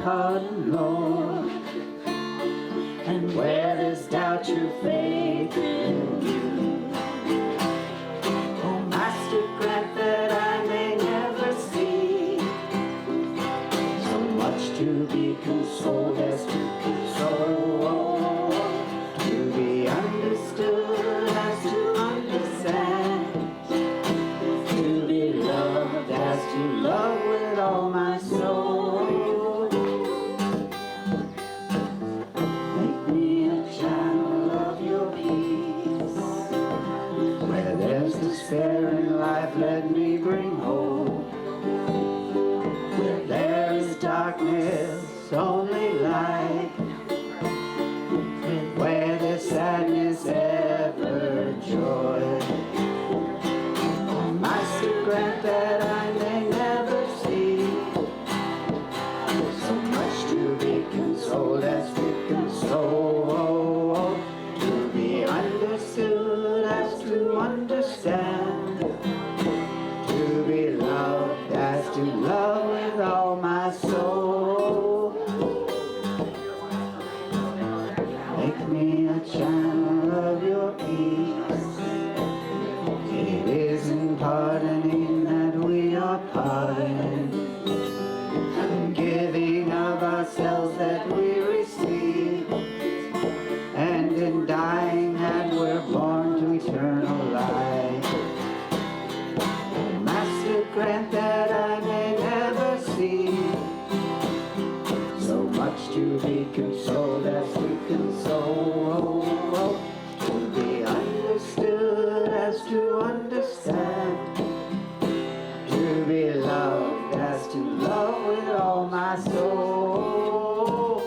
pardon, Lord. And where there's doubt, true faith in you. Oh, Master, grant that I may never see so much to be consoled as to console, to be understood as to understand, to be loved as to love with all my soul. Make me a channel of your peace. Where there's despair in life, let me bring hope. Where there is darkness, only light. Where there's sadness, ever joy. Oh, Master, grant that I may never see so much to be consoled as to console, to be understood as to understand, to be loved as to love with all my soul. Make me a channel of your peace. It is in pardoning that we are pardoned, and giving of ourselves that we receive, and in dying that we're born to eternal life. Oh, Master, grant that I may never see so much to be consoled as to console, to be understood as to understand, to be loved as to love with all my soul.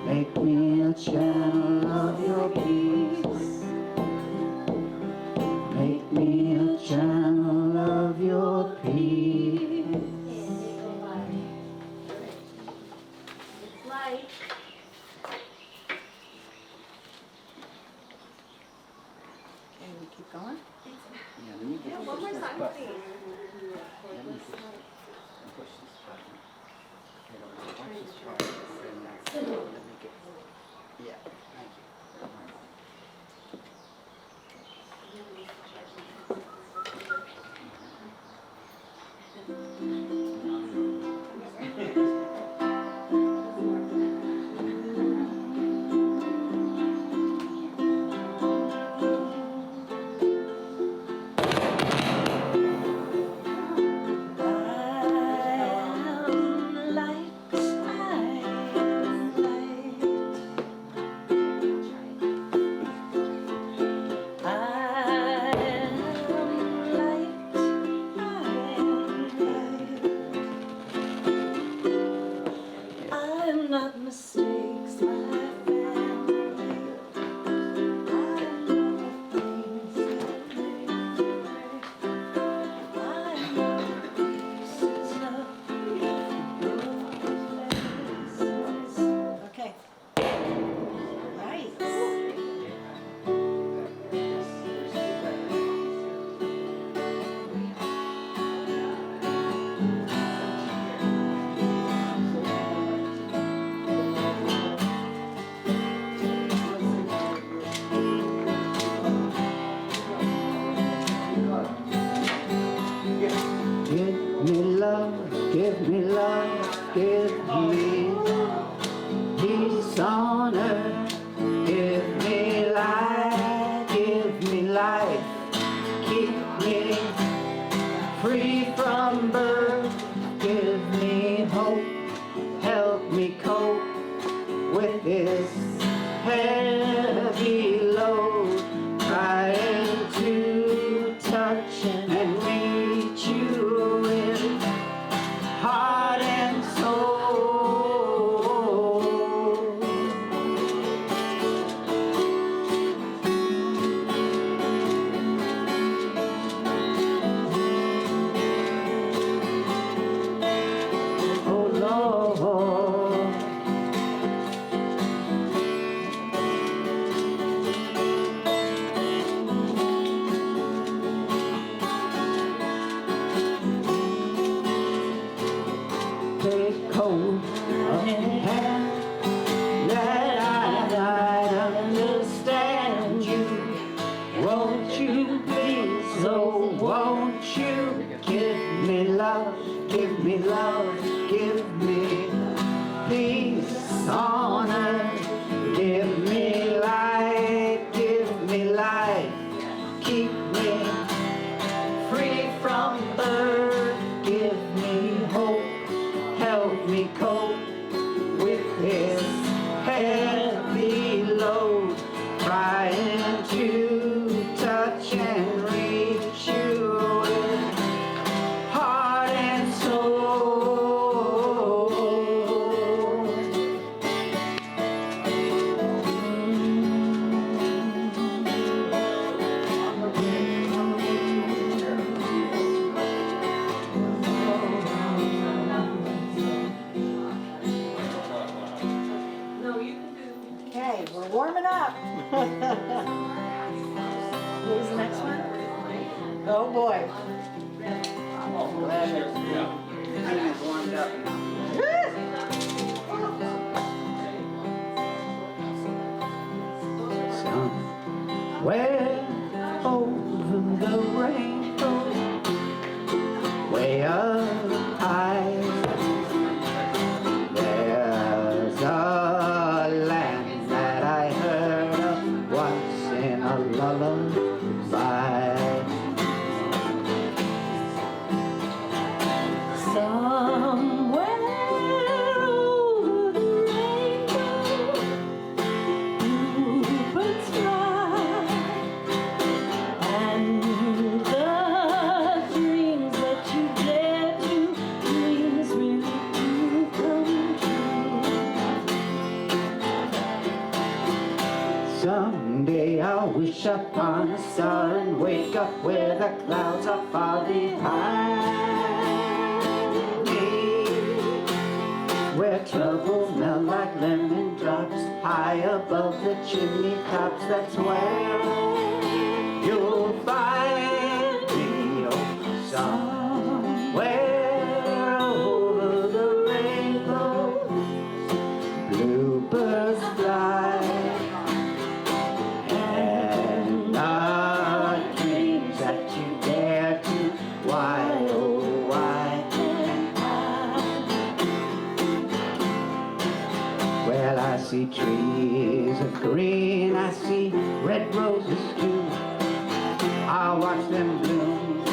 Make me a channel of your peace. Make me a channel of your peace. Light. Can we keep going? Yeah, let me get One more song, please. Let me push this button. Okay, watch this part. And that's it. Let me get. Yeah, thank you. I'm not mistakes, my family. I'm not the things that make me. I'm not the pieces of your places. Okay. Right. Give me love, give me peace on earth. Give me life, keep me free from birth. Give me hope, help me cope with this heavy load. Trying to touch and reach you in heart and soul. Oh Lord, Won't you give me love, give me love, give me peace on earth, give me light, keep me free from earth, give me hope, help me cope with this heavy load, trying to touch and reach you with heart and soul. Okay, we're warming up. Who's the next one? Oh boy. Everything's warmed up now. Somewhere over the rainbow, way up high, there's a land that I heard of once in a lullaby. Somewhere over the rainbow, bluebirds fly, and the dreams that you dare to dreams really do come true. Someday I'll wish upon a star and wake up where the clouds are far behind me, where trouble melt like lemon drops high above the chimney tops. That's where you'll find me, oh, somewhere over the rainbow, bluebirds fly, and the dreams that you dare to, why, oh, why can't I? Well, I see trees of green, I see red roses too. I'll watch them bloom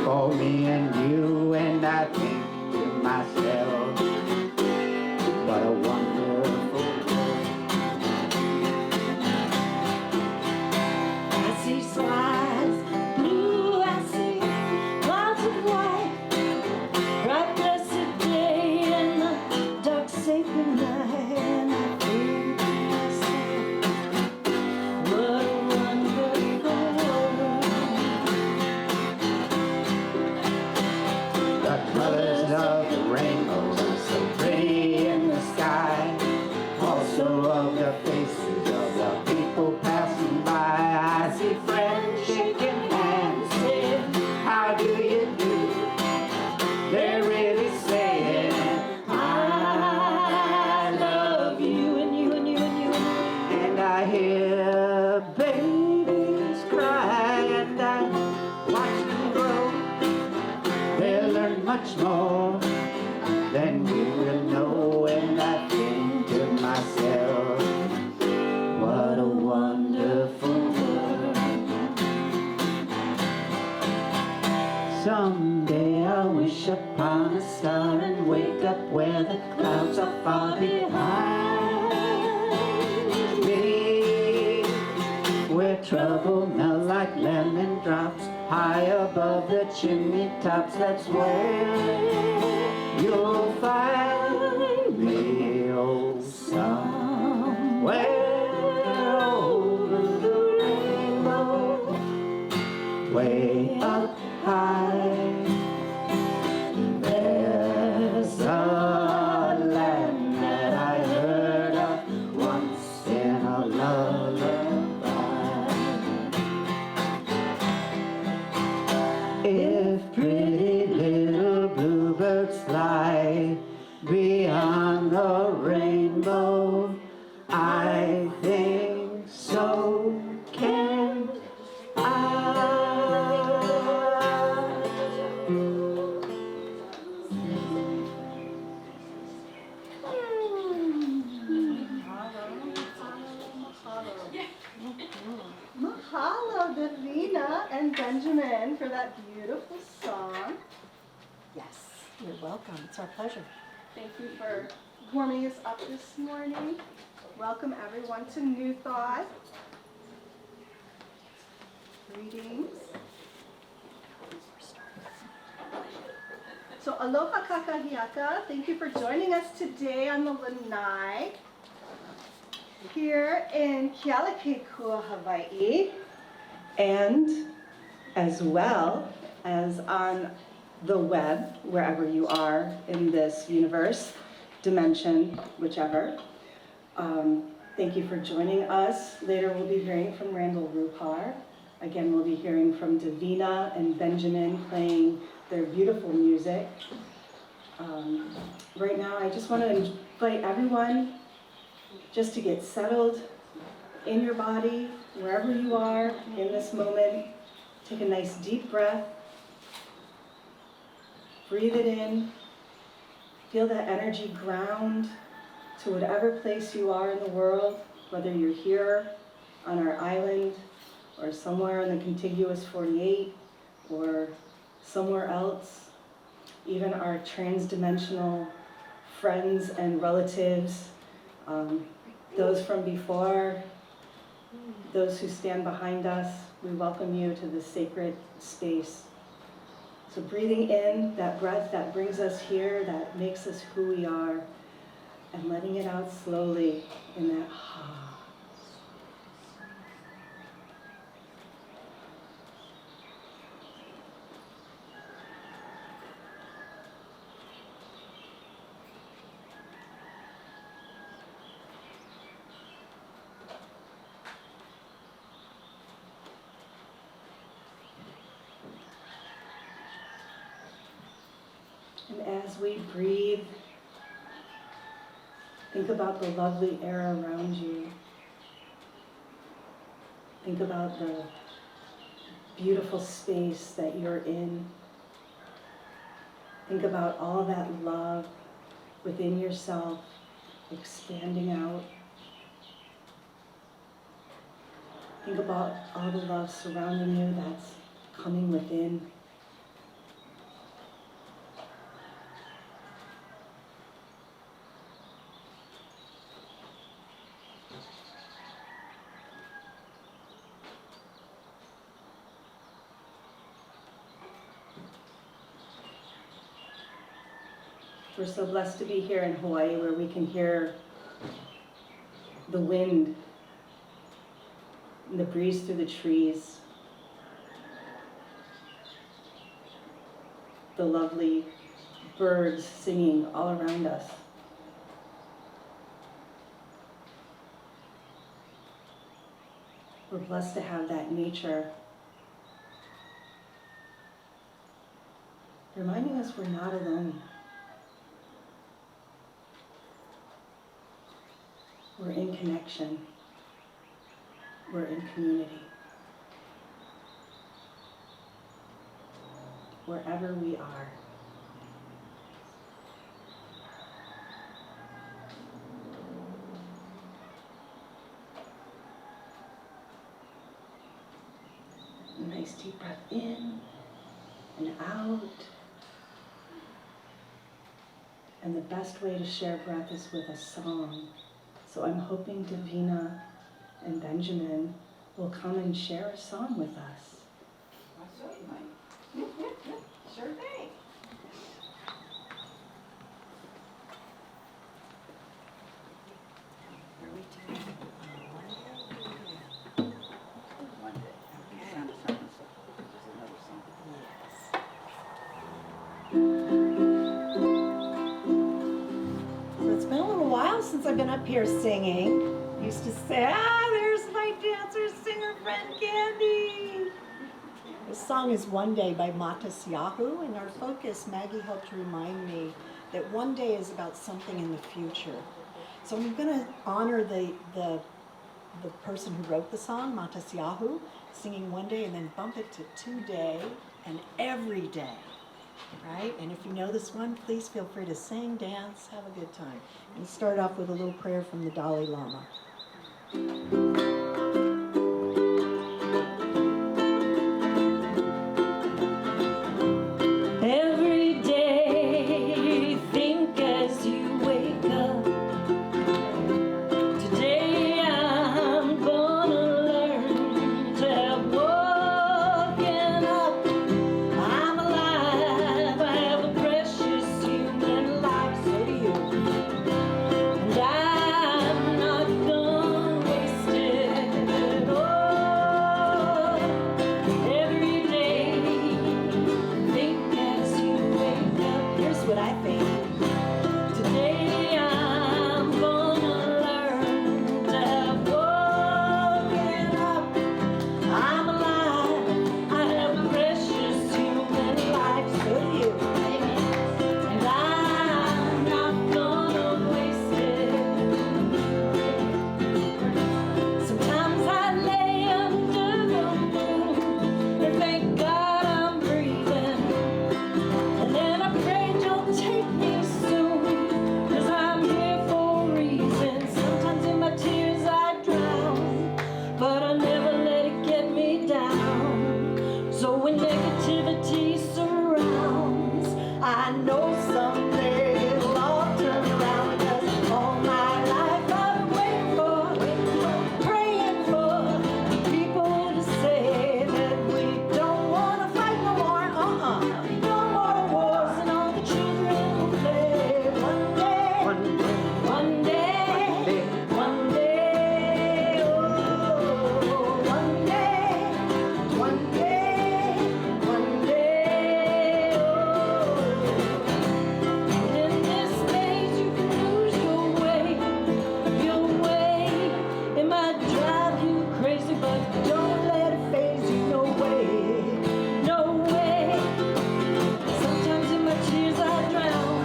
for me and you, and I think to myself, what a wonderful world. I see skies blue, I see clouds of white, bright blessed day and the dark sacred night, and I think to myself, what a wonderful world. The colors of the rainbow are so pretty in the sky, also of the faces of the people passing by. I see friends shaking hands, saying, how do you do? They're really saying, I love you, and you, and you, and you, and I hear babies cry, and I watch them grow. They'll learn much more than you will know, and I think to myself, what a wonderful world. Someday I'll wish upon a star and wake up where the clouds are far behind me, where trouble melts like lemon drops high above the chimney tops. That's where you'll find me, oh, somewhere over the rainbow, way up high. There's a land that I heard of once in a lullaby. If pretty little bluebirds fly beyond the rainbow, I think so can I. beautiful song. Yes, you're welcome. It's our pleasure. Thank you for warming us up this morning. Welcome everyone to New Thought. Greetings. So aloha kakahiaka. Thank you for joining us today on the lanai here in Kealakekua, Hawaii, and as well as on the web, wherever you are in this universe, dimension, whichever. Thank you for joining us. Later we'll be hearing from Randyl Rupar. Again, we'll be hearing from Davina and Benjamin playing their beautiful music. Right now, I just want to invite everyone just to get settled in your body, wherever you are in this moment. Take a nice deep breath. Breathe it in. Feel that energy ground to whatever place you are in the world, whether you're here on our island or somewhere in the contiguous 48 or somewhere else. Even our trans-dimensional friends and relatives, those from before, those who stand behind us, we welcome you to this sacred space. So breathing in that breath that brings us here, that makes us who we are, and letting it out slowly in that ha. And as we breathe, think about the lovely air around you. Think about the beautiful space that you're in. Think about all that love within yourself expanding out. Think about all the love surrounding you that's coming within. We're so blessed to be here in Hawaii where we can hear the wind and the breeze through the trees, the lovely birds singing all around us. We're blessed to have that nature reminding us we're not alone. We're in connection. We're in community. Wherever we are. A nice deep breath in and out. And the best way to share breath is with a song. So I'm hoping Davina and Benjamin will come and share a song with us. Certainly. Sure thing. One day. Sound of something. There's another song. So it's been a little while since I've been up here singing. Used to say, there's my dancer, singer friend Candy. This song is One Day by Matas Yahoo, and our focus, Maggie helped remind me that one day is about something in the future. So I'm going to honor the person who wrote the song, Matas Yahoo, singing one day and then bump it to today and every day. Right? And if you know this one, please feel free to sing, dance, have a good time. And start off with a little prayer from the Dalai Lama. what I think. Today I'm gonna learn to have woken up. I'm alive. I have precious human life. So do you. And I'm not gonna waste it. Sometimes I lay under the moon and thank God I'm breathing. And then I pray don't take me soon, 'cause I'm here for a reason. Sometimes in my tears I drown, but I never let it get me down. So when negativity surrounds, I know someday it'll all turn around. 'Cause all my life I've been waiting for, praying for people to say that we don't want to fight no more. No more wars and all the children will play. One day, One day, one day, one day, oh, one day, one day, one day, oh. And in this maze you can lose your way, your way. It might drive you crazy, but don't let it faze you. No way, no way. Sometimes in my tears I drown,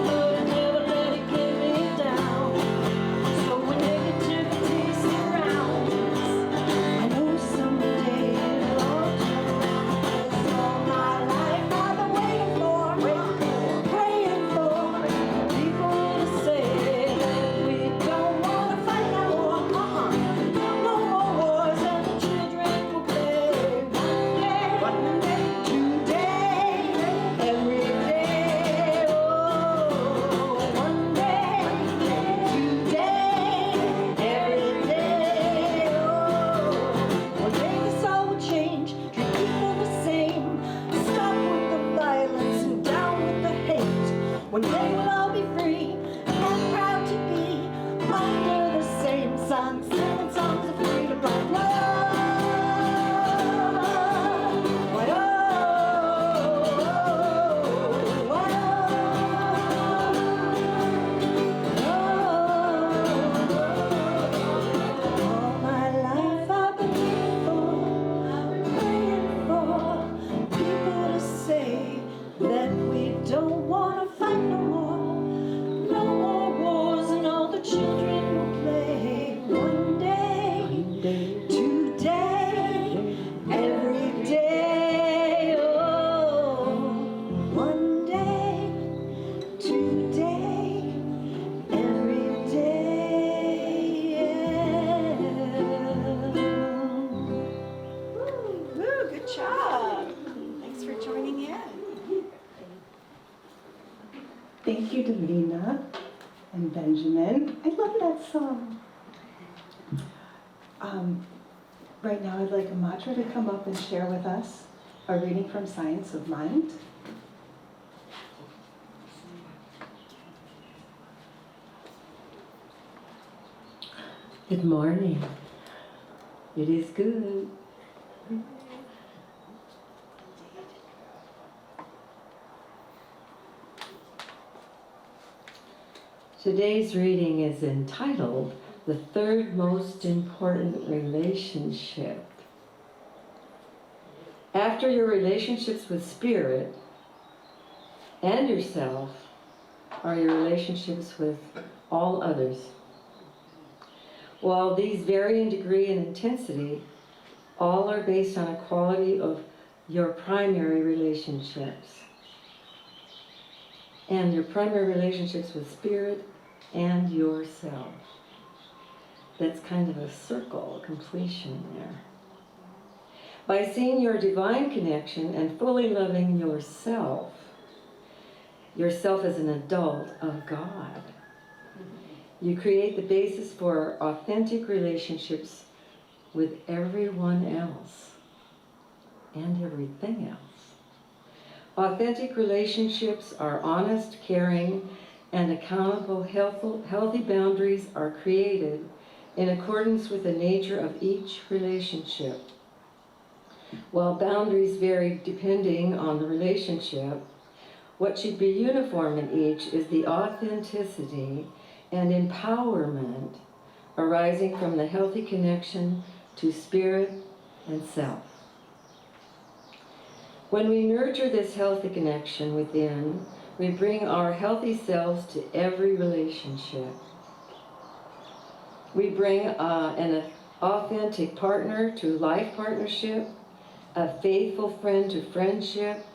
but I never let it get me down. So when negativity surrounds, I know someday it'll all turn around. 'Cause all my life I've been waiting for, praying for people to say that we don't want to fight no more. No more wars and the children will play. One day, today, every day. Oh, one day, today, every day. Oh, one day this all will change, treat people the same, stop with the violence and down with the hate. One day we'll all be free and proud to be under the same sun, singing songs of freedom like love. All my life I've been waiting for, praying for people to say that we don't want to fight no more. No more wars and all the children will play. One day, today, every day. Oh, one day, today, every day. Woo, good job. Thanks for joining in. Thank you to Lena and Benjamin. I love that song. Right now I'd like a mantra to come up and share with us a reading from Science of Mind. Good morning. It is good. Today's reading is entitled The Third Most Important Relationship. After your relationships with Spirit and yourself are your relationships with all others. While these vary in degree and intensity, all are based on a quality of your primary relationships. And your primary relationships with Spirit and yourself. That's kind of a circle, a completion there. By seeing your divine connection and fully loving yourself as an adult of God, you create the basis for authentic relationships with everyone else and everything else. Authentic relationships are honest, caring, and accountable. Healthy boundaries are created in accordance with the nature of each relationship. While boundaries vary depending on the relationship, What should be uniform in each is the authenticity and empowerment arising from the healthy connection to spirit and self. When we nurture this healthy connection within, we bring our healthy selves to every relationship. We bring an authentic partner to life partnership, a faithful friend to friendship,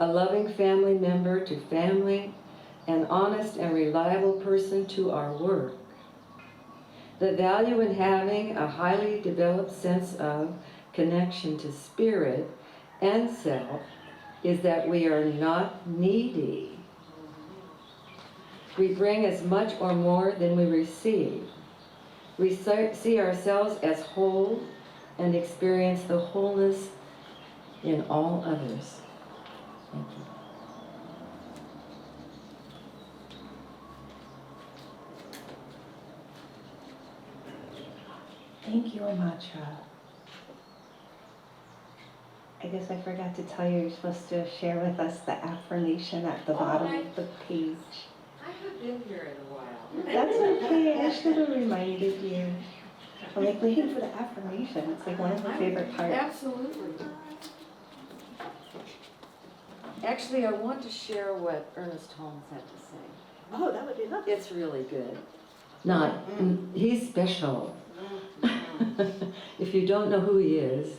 a loving family member to family, an honest and reliable person to our work. The value in having a highly developed sense of connection to spirit and self is that we are not needy. We bring as much or more than we receive. We see ourselves as whole and experience the wholeness in all others. Thank you. Thank you, Amatra. I guess I forgot to tell you, you're supposed to share with us the affirmation at the bottom of the page. I have been here in a while. That's okay, I should have reminded you. I'm like waiting for the affirmation. It's like one of my favorite parts. Absolutely. Actually, I want to share what Ernest Holmes had to say. Oh, that would be lovely. It's really good. He's special. If you don't know who he is,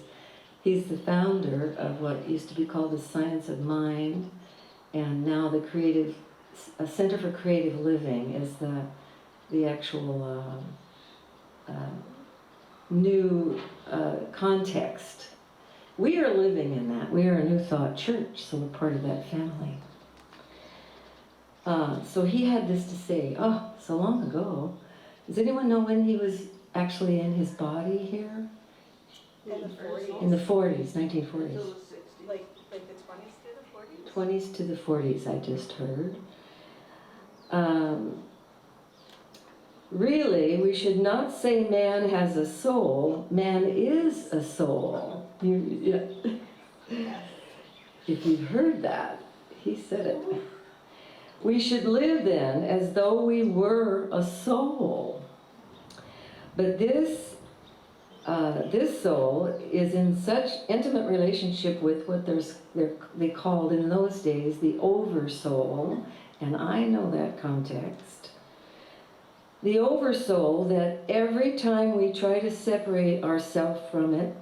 he's the founder of what used to be called the Science of Mind, and now the Center for Creative Living is the actual new context. We are living in that. We are a New Thought church, so we're part of that family. So he had this to say, so long ago. Does anyone know when he was actually in his body here? In the 40s. In the 40s, 1940s. Like the 20s to the 40s? 20s to the 40s, I just heard. Really, we should not say man has a soul. Man is a soul. If you've heard that, he said it. We should live then as though we were a soul. But this soul is in such intimate relationship with what they called in those days the oversoul, and I know that context. The oversoul, that every time we try to separate ourselves from it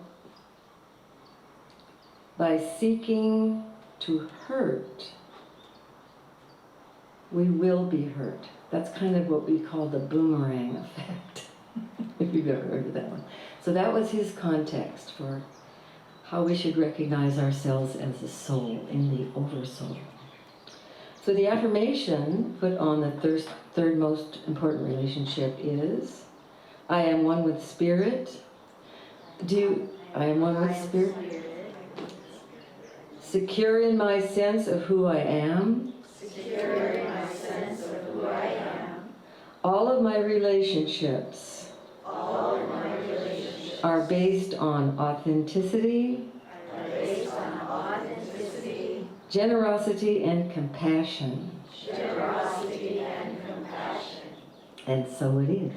by seeking to hurt, we will be hurt. That's kind of what we call the boomerang effect, if you've ever heard of that one. So that was his context for how we should recognize ourselves as a soul in the oversoul. So the affirmation put on the third most important relationship is, I am one with spirit. I am one with spirit. Secure in my sense of who I am. Secure in my sense of who I am. All of my relationships are based on authenticity, generosity and compassion. And so it is.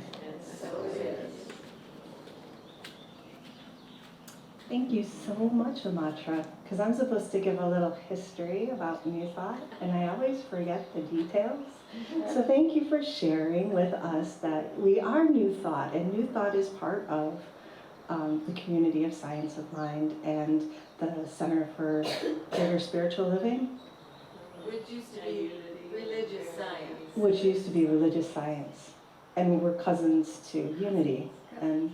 Thank you so much, Amatra, because I'm supposed to give a little history about New Thought, and I always forget the details. So thank you for sharing with us that we are New Thought, and New Thought is part of the community of Science of Mind and the Center for Greater Spiritual Living. Which used to be religious science. Which used to be religious science. And we're cousins to unity. And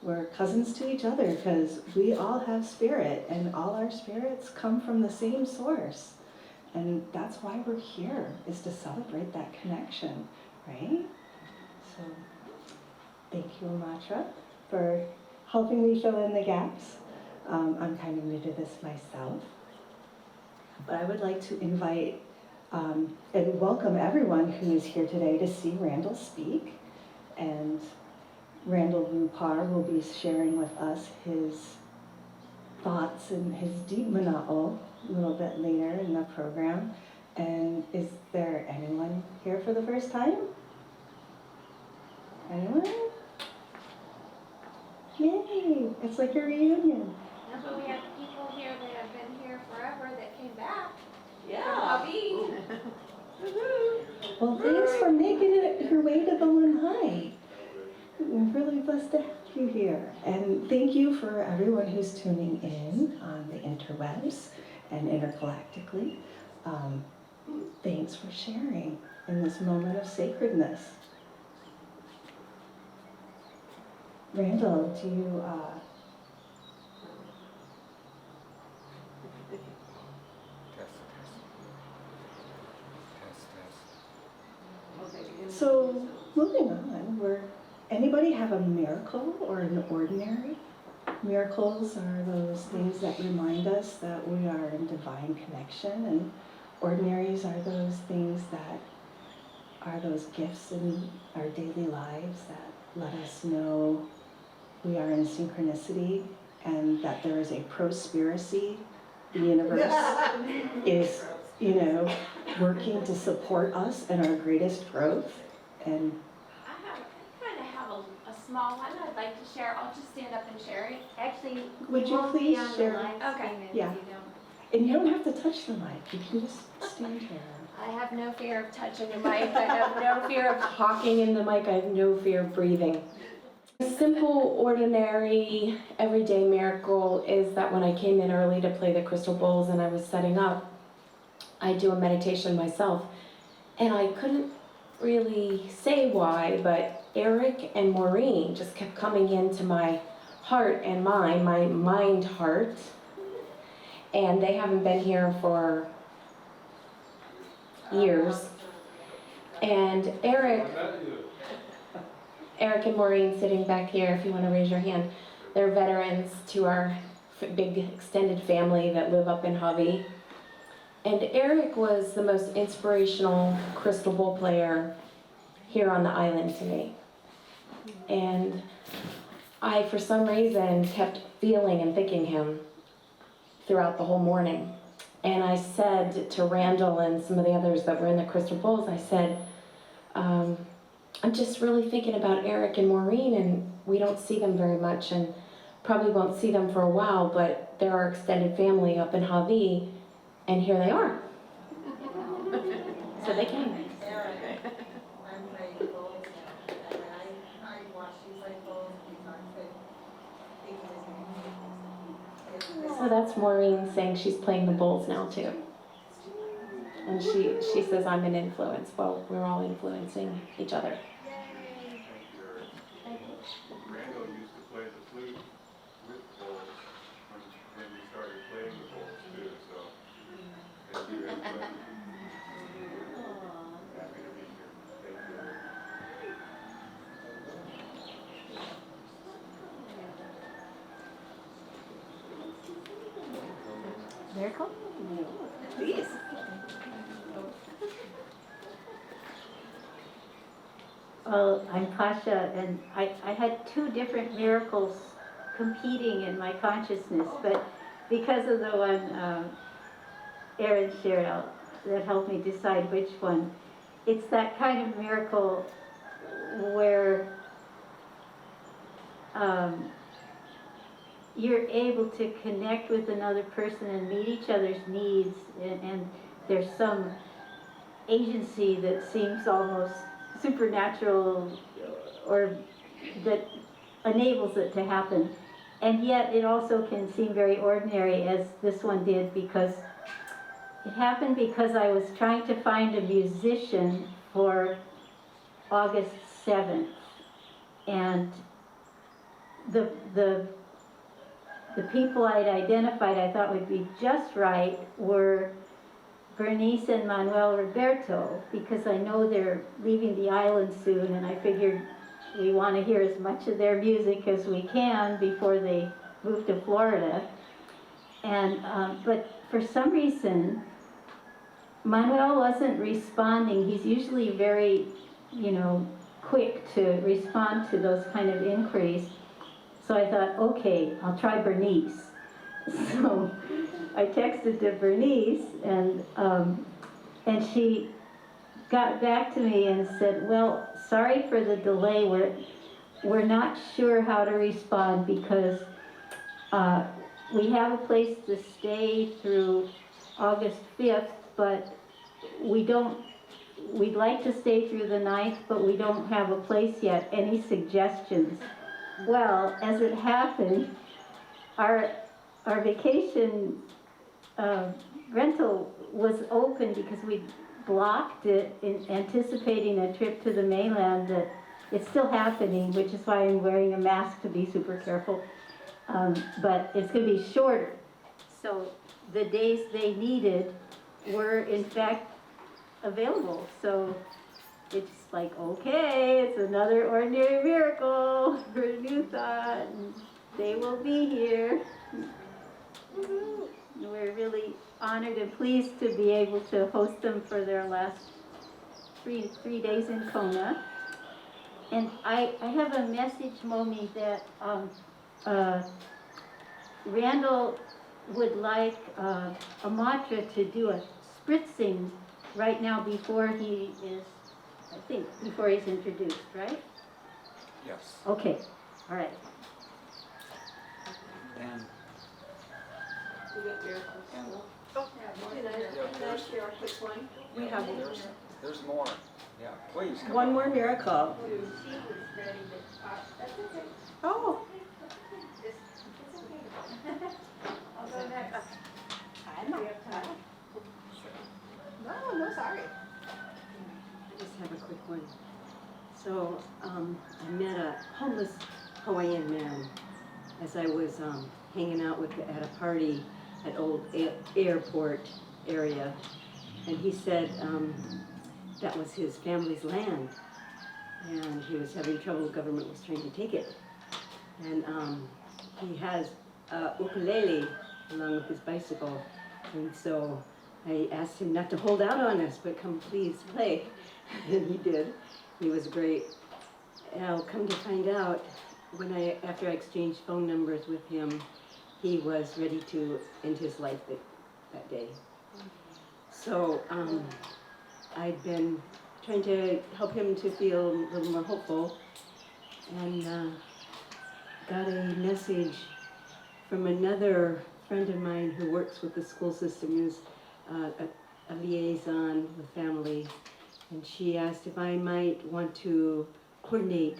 we're cousins to each other because we all have spirit, and all our spirits come from the same source. And that's why we're here, is to celebrate that connection, right? So thank you, Amatra, for helping me fill in the gaps. I'm kind of new to this myself. But I would like to invite and welcome everyone who is here today to see Randyl speak. And Randyl Rupar will be sharing with us his thoughts and his deep mana'o a little bit later in the program. And is there anyone here for the first time? Anyone? Yay! It's like a reunion. No, but we have people here that have been here forever that came back. Yeah. Bobby. Well, thanks for making it your way to the Lanai. We're really blessed to have you here. And thank you for everyone who's tuning in on the interwebs and intergalactically. Thanks for sharing in this moment of sacredness. Randyl, do you, So, moving on, anybody have a miracle or an ordinary? Miracles are those things that remind us that we are in divine connection, and ordinaries are those things that are those gifts in our daily lives that let us know we are in synchronicity and that there is a prosperacy. The universe is, working to support us in our greatest growth. And I kind of have a small one I'd like to share. I'll just stand up and share it. Actually, would you please share? Okay. Yeah. And you don't have to touch the mic. You can just stand here. I have no fear of touching the mic. I have no fear of talking in the mic. I have no fear of breathing. A simple, ordinary, everyday miracle is that when I came in early to play the crystal bowls and I was setting up, I do a meditation myself. And I couldn't really say why, but Eric and Maureen just kept coming into my heart and my mind heart. And they haven't been here for years. And Eric and Maureen sitting back here, if you want to raise your hand, they're veterans to our big extended family that live up in Hawaii. And Eric was the most inspirational crystal bowl player here on the island to me. And I, for some reason, kept feeling and thinking him throughout the whole morning. And I said to Randyl and some of the others that were in the crystal bowls, I said, I'm just really thinking about Eric and Maureen, and we don't see them very much and probably won't see them for a while, but they're our extended family up in Hawaii, and here they are. So they came. So that's Maureen saying she's playing the bowls now too. And she says I'm an influence. Well, we're all influencing each other. Randyl used to play the flute with bowls when we started playing the bowls too, so thank you very much. Happy to be here. Thank you. miracle? Please. Well, I'm Kasha, and I had two different miracles competing in my consciousness, but because of the one Aaron shared out that helped me decide which one, it's that kind of miracle where you're able to connect with another person and meet each other's needs, and there's some agency that seems almost supernatural or that enables it to happen. And yet it also can seem very ordinary, as this one did, because it happened because I was trying to find a musician for August 7th. And the people I'd identified I thought would be just right were Bernice and Manuel Roberto, because I know they're leaving the island soon, and I figured we want to hear as much of their music as we can before they move to Florida. And but for some reason, Manuel wasn't responding. He's usually very, quick to respond to those kind of inquiries. So I thought, okay, I'll try Bernice. So I texted to Bernice, and And she got back to me and said, well, sorry for the delay. We're not sure how to respond because we have a place to stay through August 5th, but we'd like to stay through the 9th, but we don't have a place yet. Any suggestions? Well, as it happened, our vacation rental was open because we blocked it in anticipating a trip to the mainland. That it's still happening, which is why I'm wearing a mask to be super careful. But it's going to be shorter. So the days they needed were in fact available. So it's like, okay, it's another ordinary miracle for a new thought. And they will be here. We're really honored and pleased to be able to host them for their last three days in Kona. And I have a message, Momi, that Randyl would like a mantra to do a spritzing right now before he is, I think, before he's introduced, right? Yes. Okay, all right. And We have there's more. Yeah, please come one on. more miracle. Oh. I'll go next. No, sorry. I just have a quick one. So, I met a homeless Hawaiian man as I was hanging out at a party at Old Airport area, and he said that was his family's land, and he was having trouble. The government was trying to take it, and he has a ukulele along with his bicycle, and so I asked him not to hold out on us, but come please play, and he did. He was great. And I'll come to find out, after I exchanged phone numbers with him, he was ready to end his life that day. So I'd been trying to help him to feel a little more hopeful, and got a message from another friend of mine who works with the school system, is a liaison with family, and she asked if I might want to coordinate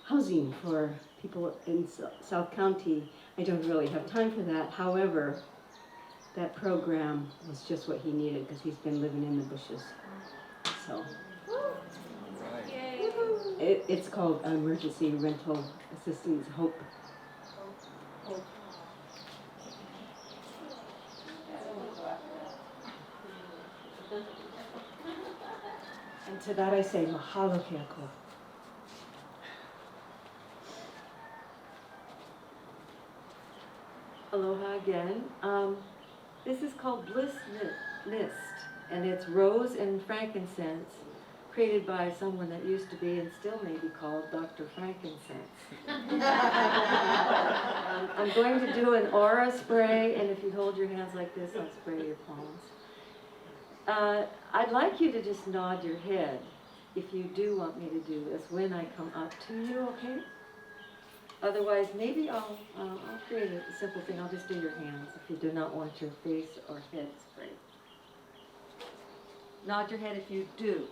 housing for people in South County. I don't really have time for that. However, that program was just what he needed because he's been living in the bushes. So it's called Emergency Rental Assistance Hope. And to that I say, mahalo keako. Aloha again. This is called Bliss Mist, and it's rose and frankincense, created by someone that used to be and still may be called Dr. Frankincense. I'm going to do an aura spray, and if you hold your hands like this, I'll spray your palms. I'd like you to just nod your head if you do want me to do this when I come up to you, okay? Otherwise, maybe I'll create a simple thing. I'll just do your hands if you do not want your face or head sprayed. Nod your head if you do.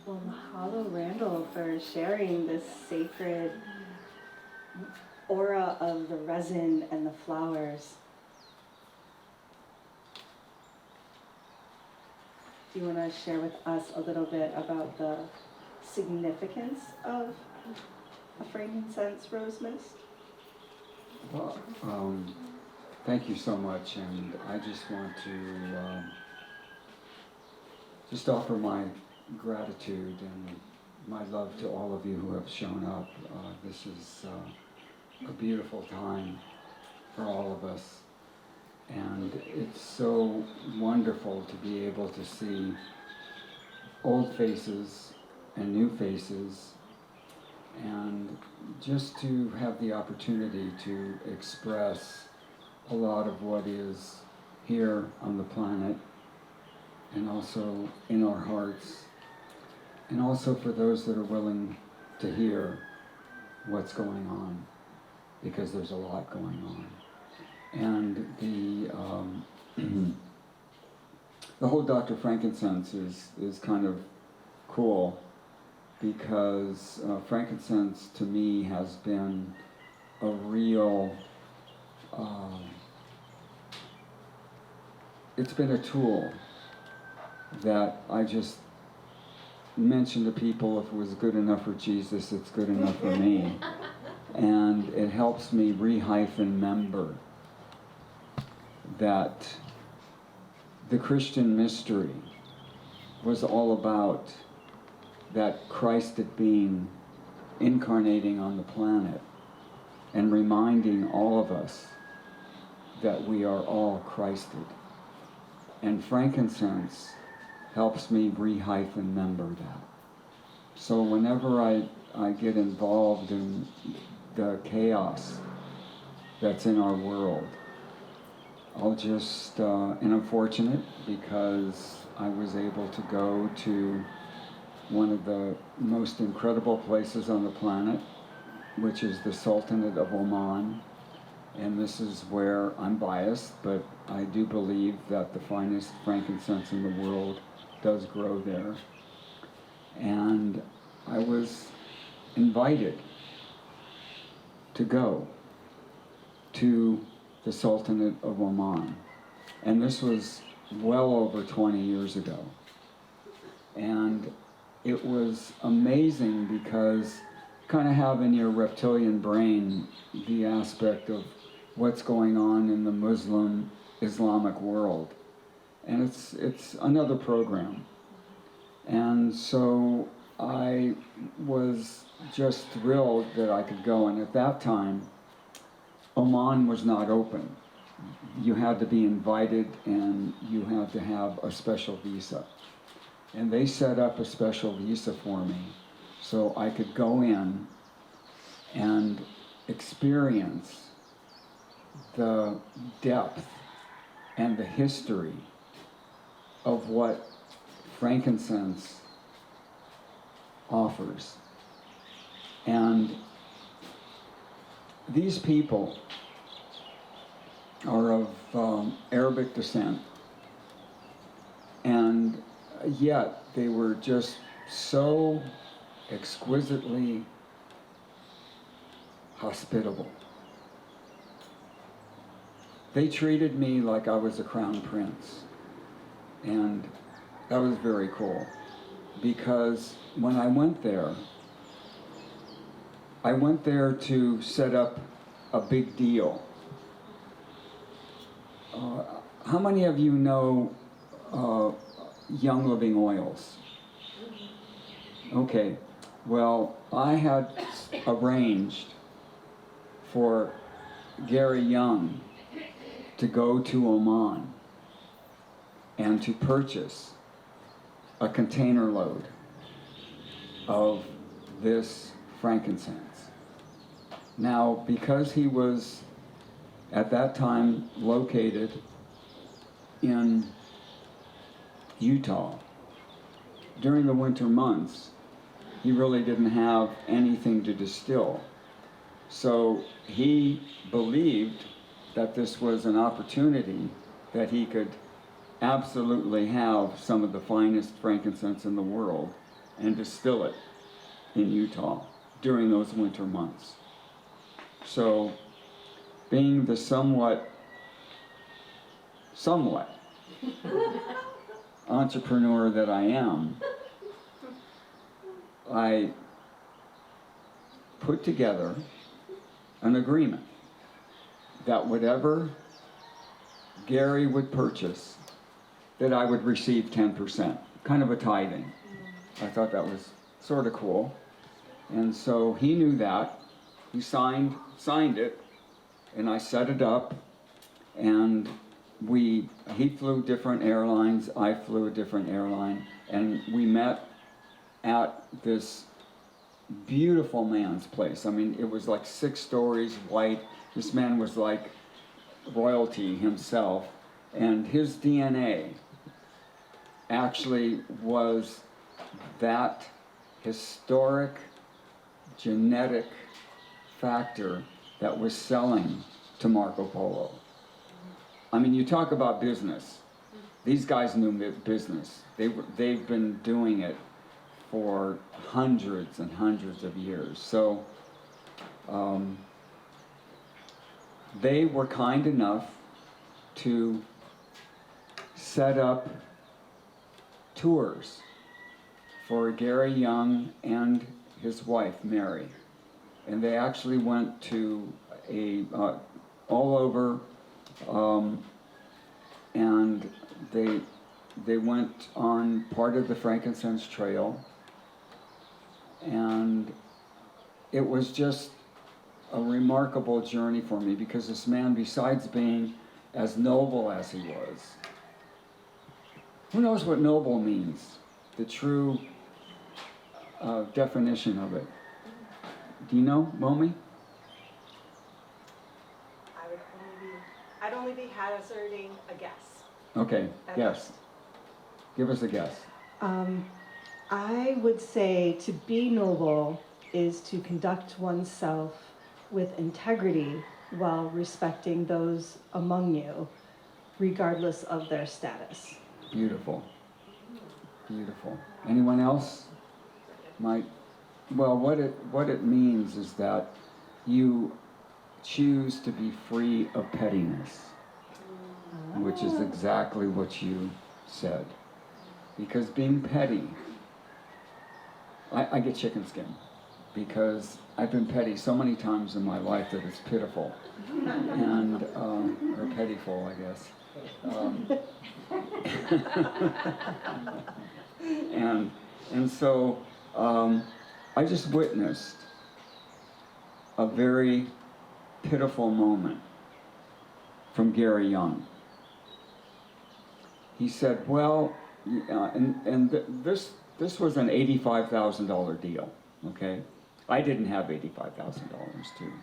Well, mahalo Randyl for sharing this sacred aura of the resin and the flowers. Do you want to share with us a little bit about the significance of a frankincense rose mist? Well, thank you so much, and I just want to just offer my gratitude and my love to all of you who have shown up. This is a beautiful time for all of us, and it's so wonderful to be able to see old faces and new faces, and just to have the opportunity to express a lot of what is here on the planet, and also in our hearts, and also for those that are willing to hear what's going on, because there's a lot going on. And the whole Dr. Frankincense is kind of cool, because frankincense to me has been a real, it's been a tool that I just mention to people, if it was good enough for Jesus, it's good enough for me. And it helps me remember that the Christian mystery was all about that Christ at being incarnating on the planet and reminding all of us that we are all Christed. And frankincense helps me remember that. So whenever I get involved in the chaos that's in our world, I'll just, and I'm fortunate because I was able to go to one of the most incredible places on the planet, which is the Sultanate of Oman. And this is where I'm biased, but I do believe that the finest frankincense in the world does grow there. And I was invited to go to the Sultanate of Oman. And this was well over 20 years ago. And it was amazing because kind of have in your reptilian brain the aspect of what's going on in the Muslim Islamic world. And it's another program. And so I was just thrilled that I could go. And at that time, Oman was not open. You had to be invited and you had to have a special visa. And they set up a special visa for me so I could go in and experience the depth and the history of what frankincense offers. And these people are of Arabic descent, and yet they were just so exquisitely hospitable. They treated me like I was a crown prince, and that was very cool, because when I went there to set up a big deal. How many of you know Young Living Oils? Okay, well, I had arranged for Gary Young to go to Oman and to purchase a container load of this frankincense. Now, because he was at that time located in Utah, during the winter months, he really didn't have anything to distill. So he believed that this was an opportunity that he could absolutely have some of the finest frankincense in the world and distill it in Utah during those winter months. So, being the somewhat entrepreneur that I am, I put together an agreement that whatever Gary would purchase, that I would receive 10%, kind of a tithing. I thought that was sort of cool. And so he knew that. He signed it, and I set it up, and he flew different airlines, I flew a different airline, and we met at this beautiful man's place. I mean, it was like 6 stories white. This man was like royalty himself, and his DNA actually was that historic genetic factor that was selling to Marco Polo. I mean, you talk about business. These guys knew business. They've been doing it for hundreds and hundreds of years. So they were kind enough to set up tours for Gary Young and his wife, Mary. And they actually went to all over, and they went on part of the Frankincense Trail, and it was just a remarkable journey for me, because this man, besides being as noble as he was, who knows what noble means, the true definition of it. Do you know, Momi? I'd only be hazarding a guess. Okay, guess. Give us a guess. I would say to be noble is to conduct oneself with integrity while respecting those among you, regardless of their status. Beautiful. Beautiful. Anyone else? Well, what it means is that you choose to be free of pettiness, which is exactly what you said. Because being petty, I get chicken skin, because I've been petty so many times in my life that it's pitiful, and or pettyful, I guess. And so I just witnessed a very pitiful moment from Gary Young. He said, well, this was an $85,000 deal, okay? I didn't have $85,000 to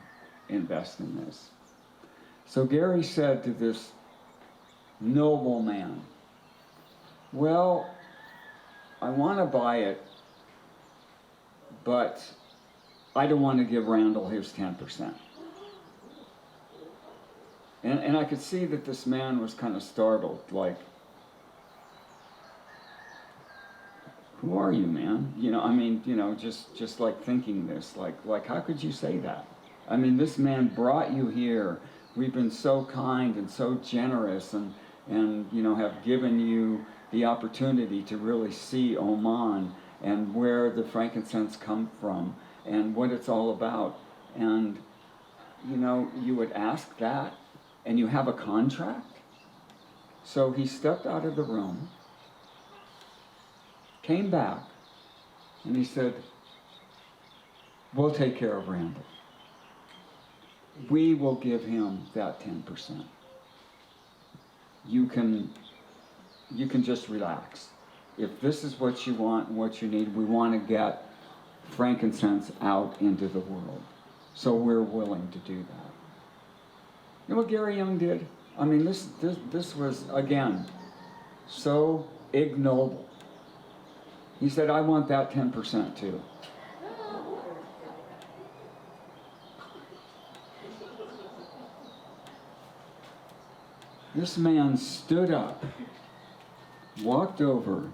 invest in this. So Gary said to this noble man, well, I want to buy it, but I don't want to give Randyl his 10%. And I could see that this man was kind of startled, like, who are you, man? You know, I mean, you know, just like thinking this, like how could you say that? I mean, this man brought you here. We've been so kind and so generous, and you know, have given you the opportunity to really see Oman and where the frankincense come from and what it's all about. And, you know, you would ask that, and you have a contract? So he stepped out of the room, came back, and he said, we'll take care of Randyl. We will give him that 10%. You can just relax. If this is what you want and what you need, we want to get frankincense out into the world. So we're willing to do that. You know what Gary Young did? I mean, this was, again, so ignoble. He said, I want that 10% too. This man stood up, walked over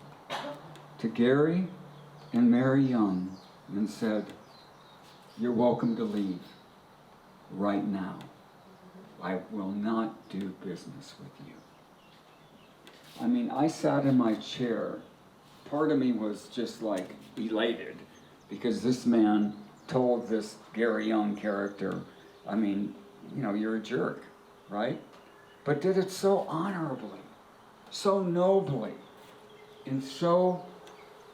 to Gary and Mary Young and said, you're welcome to leave right now. I will not do business with you. I mean, I sat in my chair. Part of me was just like elated because this man told this Gary Young character, I mean, you know, you're a jerk, right? But did it so honorably, so nobly, and so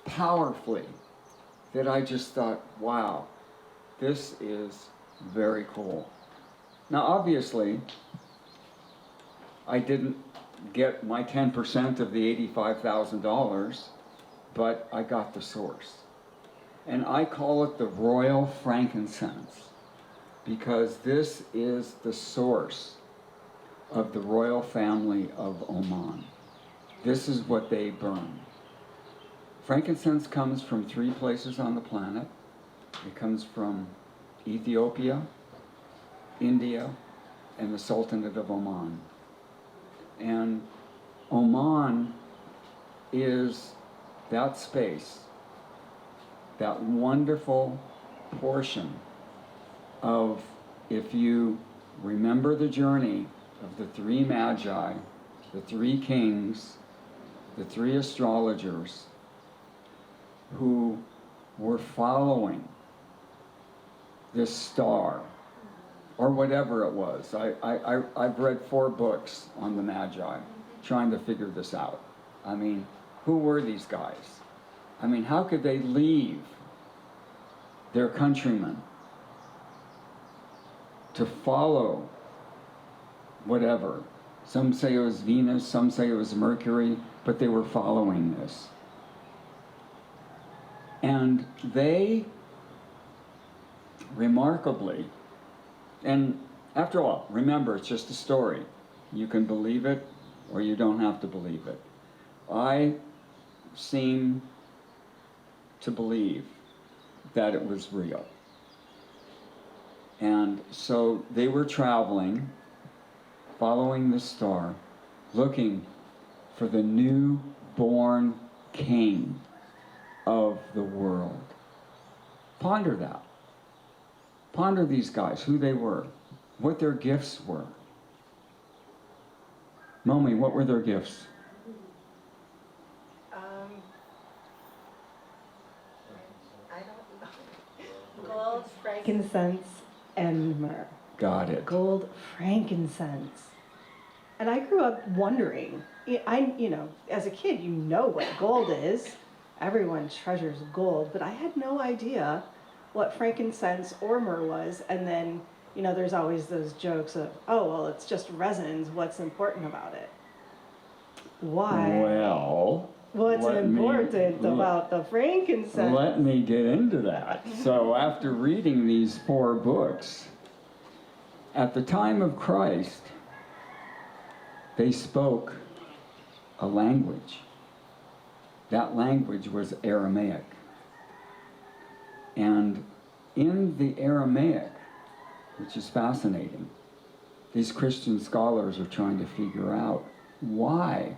powerfully that I just thought, wow, this is very cool. Now, obviously, I didn't get my 10% of the $85,000, but I got the source. And I call it the royal frankincense because this is the source of the royal family of Oman. This is what they burn. Frankincense comes from 3 places on the planet. It comes from Ethiopia, India, and the Sultanate of Oman. And Oman is that space, that wonderful portion of, if you remember the journey of the 3 magi, the 3 kings, the 3 astrologers who were following this star, or whatever it was. I've read 4 books on the Magi, trying to figure this out. I mean, who were these guys? I mean, how could they leave their countrymen to follow whatever? Some say it was Venus, some say it was Mercury, but they were following this. And they, remarkably, and after all, remember, it's just a story. You can believe it or you don't have to believe it. I seem to believe that it was real. And so they were traveling, following the star, looking for the newborn king of the world. Ponder that. Ponder these guys, who they were, what their gifts were. Momi, what were their gifts? I don't know. Gold, frankincense, and myrrh. Got it. Gold, frankincense. And I grew up wondering, as a kid, you know what gold is. Everyone treasures gold, but I had no idea what frankincense or myrrh was. And then, there's always those jokes of, oh, well, it's just resins. What's important about it? Why? Well, What's important about the frankincense? let me get into that. So after reading these 4 books, at the time of Christ, they spoke a language. That language was Aramaic. And in the Aramaic, which is fascinating, these Christian scholars are trying to figure out, why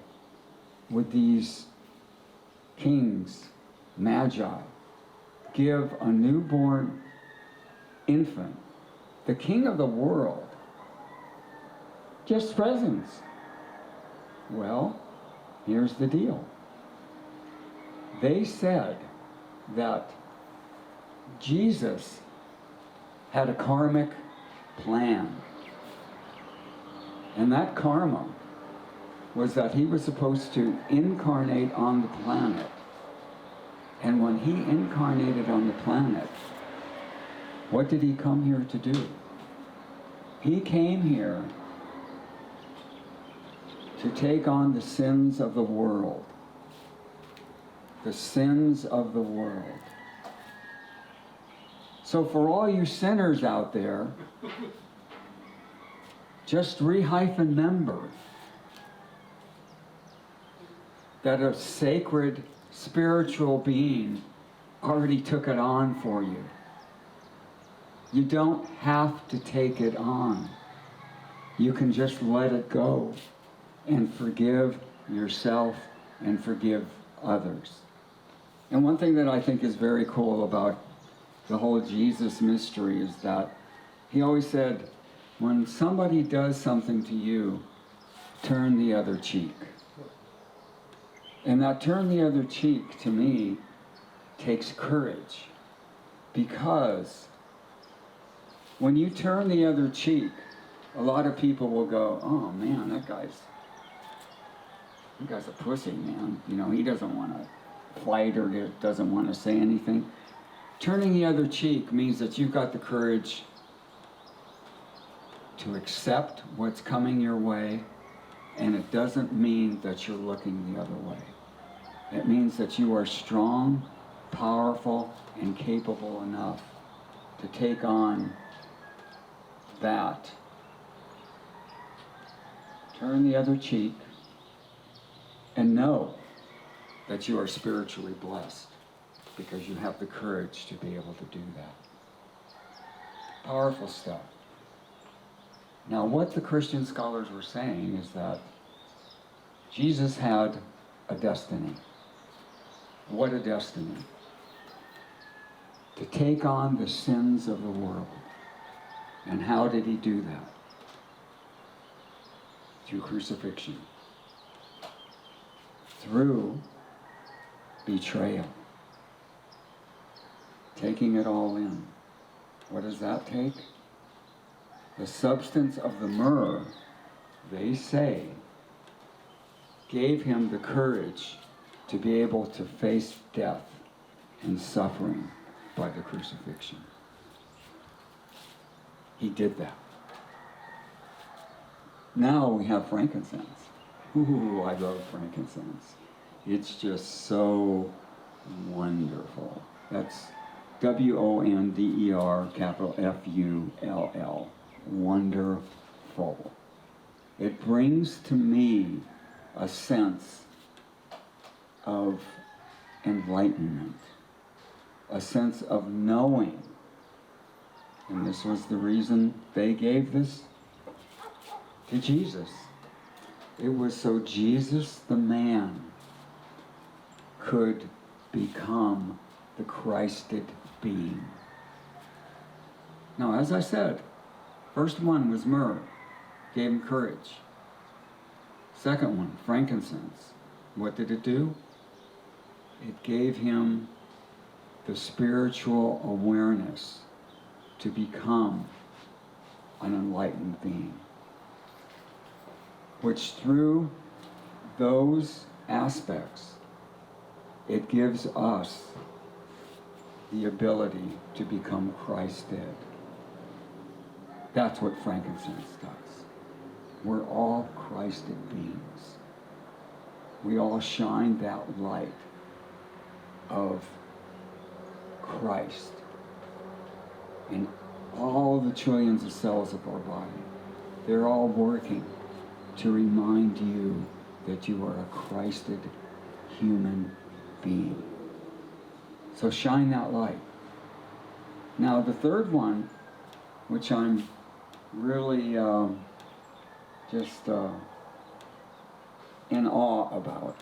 would these kings, magi, give a newborn infant, the king of the world, just presents? Well, here's the deal. They said that Jesus had a karmic plan. And that karma was that he was supposed to incarnate on the planet. And when he incarnated on the planet, what did he come here to do? He came here to take on the sins of the world. The sins of the world. So for all you sinners out there, just remember that a sacred spiritual being already took it on for you. You don't have to take it on. You can just let it go and forgive yourself and forgive others. And one thing that I think is very cool about the whole Jesus mystery is that he always said, when somebody does something to you, turn the other cheek. And that turn the other cheek, to me, takes courage. Because when you turn the other cheek, a lot of people will go, oh man, that guy's a pussy, man. He doesn't want to fight or doesn't want to say anything. Turning the other cheek means that you've got the courage to accept what's coming your way, and it doesn't mean that you're looking the other way. It means that you are strong, powerful, and capable enough to take on that turn the other cheek, and know that you are spiritually blessed because you have the courage to be able to do that. Powerful stuff. Now, what the Christian scholars were saying is that Jesus had a destiny. What a destiny. To take on the sins of the world. And how did he do that? Through crucifixion. Through betrayal. Taking it all in. What does that take? The substance of the myrrh, they say, gave him the courage to be able to face death and suffering by the crucifixion. He did that. Now we have frankincense. Ooh, I love frankincense. It's just so wonderful. That's WONDER, capital FULL. Wonderful. It brings to me a sense of enlightenment, a sense of knowing. And this was the reason they gave this to Jesus. It was so Jesus the man could become the Christed being. Now, as I said, first one was myrrh, gave him courage. Second one, frankincense. What did it do? It gave him the spiritual awareness to become an enlightened being, which through those aspects, it gives us the ability to become Christed. That's what frankincense does. We're all Christed beings. We all shine that light of Christ in all the trillions of cells of our body. They're all working to remind you that you are a Christed human being. So shine that light. Now the third one, which I'm really just in awe about,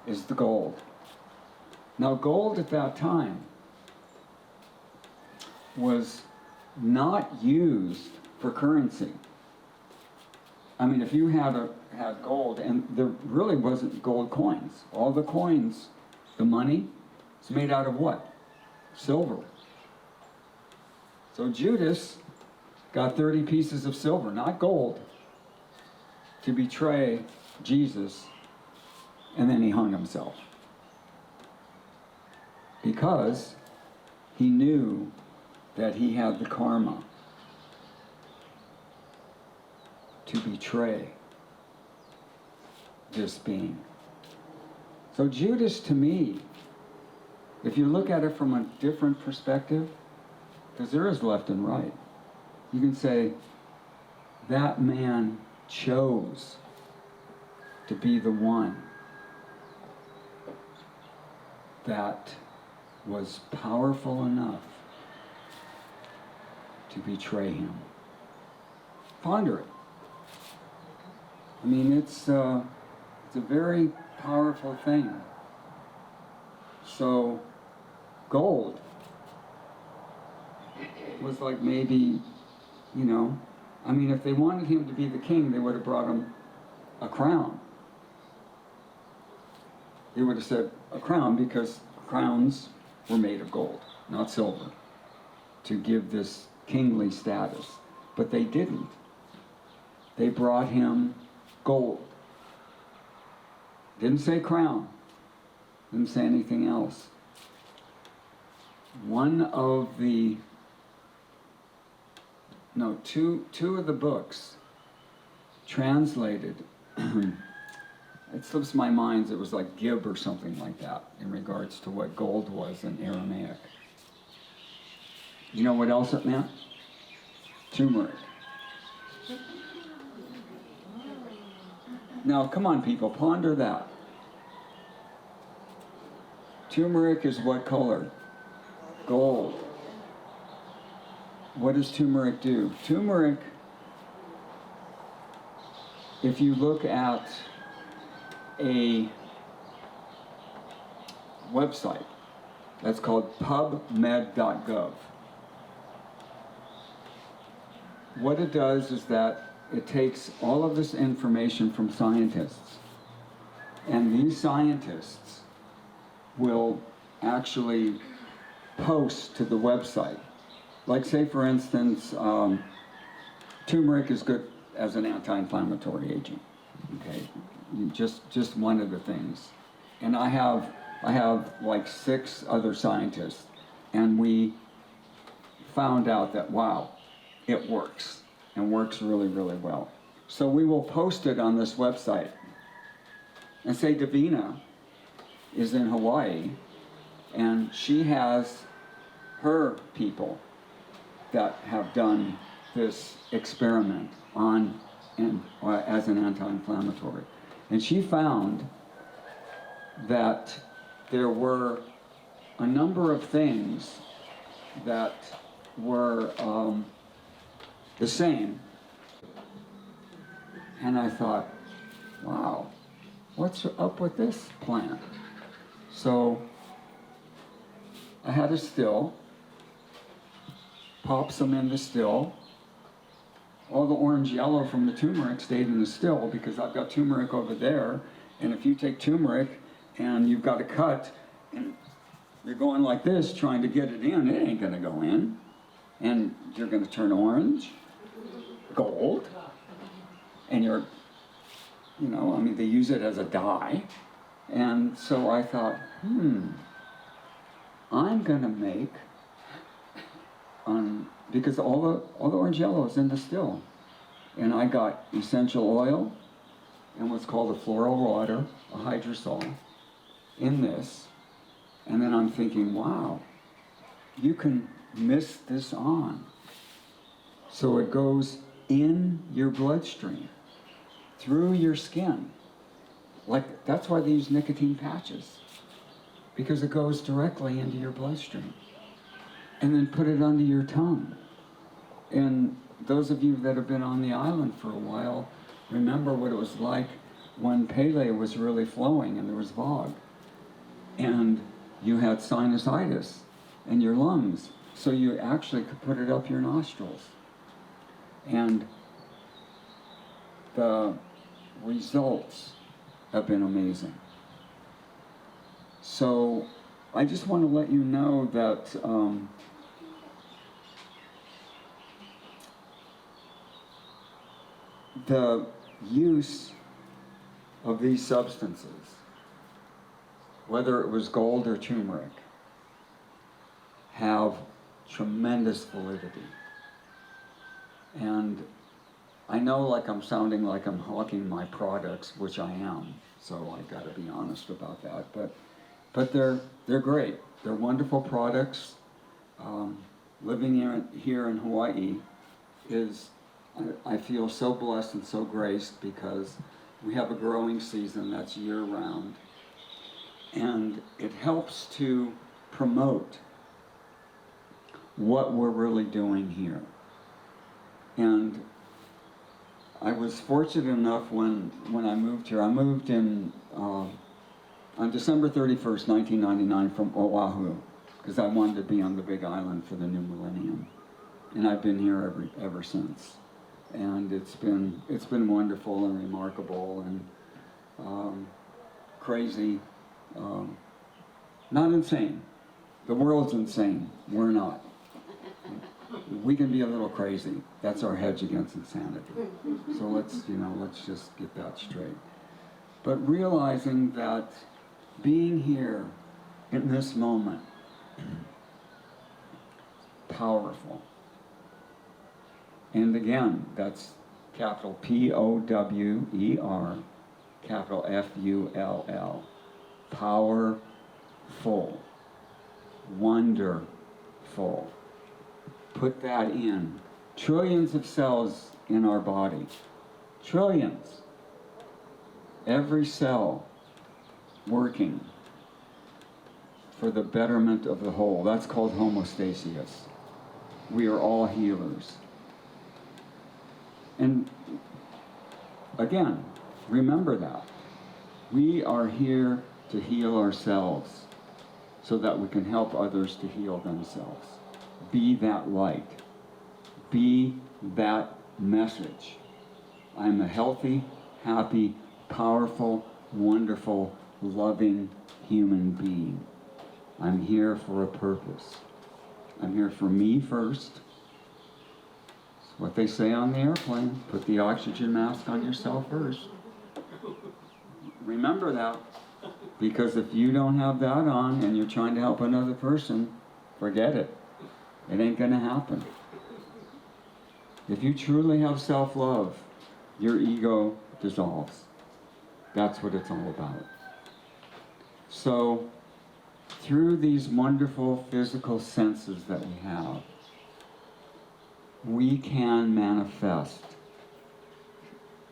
is the gold. Now gold at that time was not used for currency. I mean, if you had gold, and there really wasn't gold coins. All the coins, the money, is made out of what? Silver. So Judas got 30 pieces of silver, not gold, to betray Jesus, and then he hung himself. Because he knew that he had the karma to betray this being. So Judas, to me, if you look at it from a different perspective, because there is left and right, you can say that man chose to be the one that was powerful enough to betray him. Ponder it. I mean, it's a very powerful thing. So, gold was like maybe, I mean, if they wanted him to be the king, they would have brought him a crown. They would have said a crown, because crowns were made of gold, not silver, to give this kingly status. But they didn't. They brought him gold. Didn't say crown. Didn't say anything else. Two of the books translated, it slips my mind, it was like Gib or something like that in regards to what gold was in Aramaic. You know what else it meant? Turmeric. Now, come on, people, ponder that. Turmeric is what color? Gold. What does turmeric do? Turmeric, if you look at a website that's called pubmed.gov, what it does is that it takes all of this information from scientists, and these scientists will actually post to the website. Like, say for instance, turmeric is good as an anti-inflammatory agent. Okay, just one of the things. And I have like 6 other scientists, and we found out that wow, it works, and works really, really well. So we will post it on this website. And say Davina is in Hawaii, and she has her people that have done this experiment on as an anti-inflammatory. And she found that there were a number of things that were the same. And I thought, wow, what's up with this plant? So I had a still, pop some in the still. All the orange yellow from the turmeric stayed in the still because I've got turmeric over there. And if you take turmeric and you've got a cut and you're going like this trying to get it in, it ain't gonna go in. And you're gonna turn orange, gold, and you're, you know, I mean, they use it as a dye. And so I thought, I'm gonna make, because all the orange yellow is in the still. And I got essential oil and what's called a floral water, a hydrosol, in this. And then I'm thinking, wow, you can mist this on. So it goes in your bloodstream, through your skin. Like, that's why they use nicotine patches, because it goes directly into your bloodstream. And then put it under your tongue. And those of you that have been on the island for a while remember what it was like when Pele was really flowing and there was fog. And you had sinusitis in your lungs. So you actually could put it up your nostrils. And the results have been amazing. So I just want to let you know that the use of these substances, whether it was gold or turmeric, have tremendous validity. And I know, like, I'm sounding like I'm hawking my products, which I am, so I gotta be honest about that, but they're great. They're wonderful products. Living here in Hawaii is, I feel so blessed and so graced because we have a growing season that's year-round. And it helps to promote what we're really doing here. And I was fortunate enough when I moved here. I moved in on December 31st, 1999 from Oahu, because I wanted to be on the Big Island for the new millennium. And I've been here ever since. And it's been wonderful and remarkable and crazy. Not insane. The world's insane. We're not. We can be a little crazy. That's our hedge against insanity. So let's just get that straight. But realizing that being here in this moment, powerful. And again, that's capital P-O-W-E-R, capital F-U-L-L. Powerful. Wonderful. Put that in. Trillions of cells in our body. Trillions. every cell working for the betterment of the whole. That's called homeostasis. We are all healers. And again, remember that. We are here to heal ourselves so that we can help others to heal themselves. Be that light. Be that message. I'm a healthy, happy, powerful, wonderful, loving human being. I'm here for a purpose. I'm here for me first. It's what they say on the airplane. Put the oxygen mask on yourself first. Remember that. Because if you don't have that on and you're trying to help another person, forget it. It ain't gonna happen. If you truly have self-love, your ego dissolves. That's what it's all about. So, through these wonderful physical senses that we have, we can manifest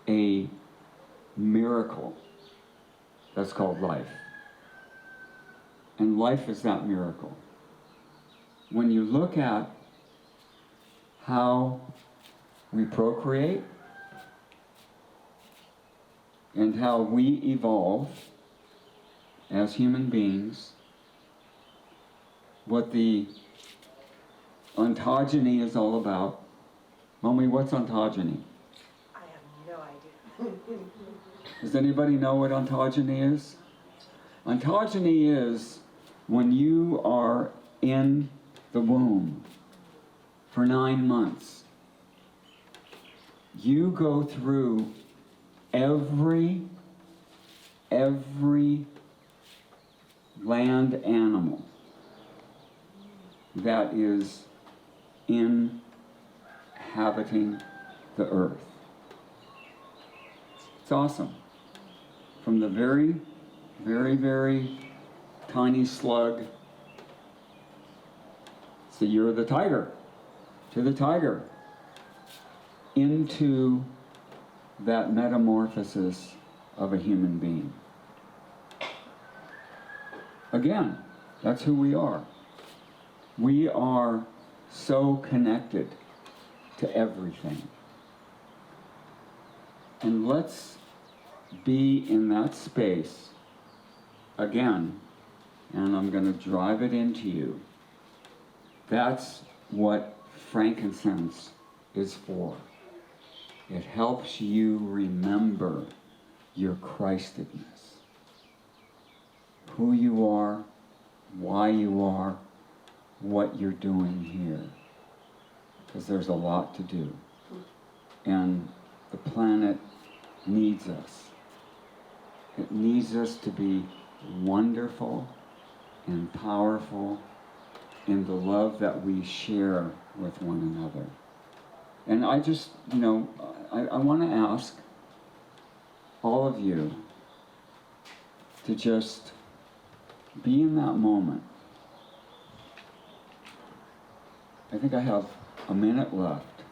a miracle that's called life. And life is that miracle. When you look at how we procreate and how we evolve as human beings, what the ontogeny is all about. Mommy, what's ontogeny? I have no idea. Does anybody know what ontogeny is? Ontogeny is when you are in the womb for 9 months. You go through every land animal that is inhabiting the earth. It's awesome. From the very, very, very tiny slug, so you're the tiger, to the tiger, into that metamorphosis of a human being. Again, that's who we are. We are so connected to everything. And let's be in that space again, and I'm going to drive it into you. That's what frankincense is for. It helps you remember your Christedness. Who you are, why you are, what you're doing here. Because there's a lot to do. And the planet needs us. It needs us to be wonderful and powerful in the love that we share with one another. And I just, I want to ask all of you to just be in that moment. I think I have a minute left.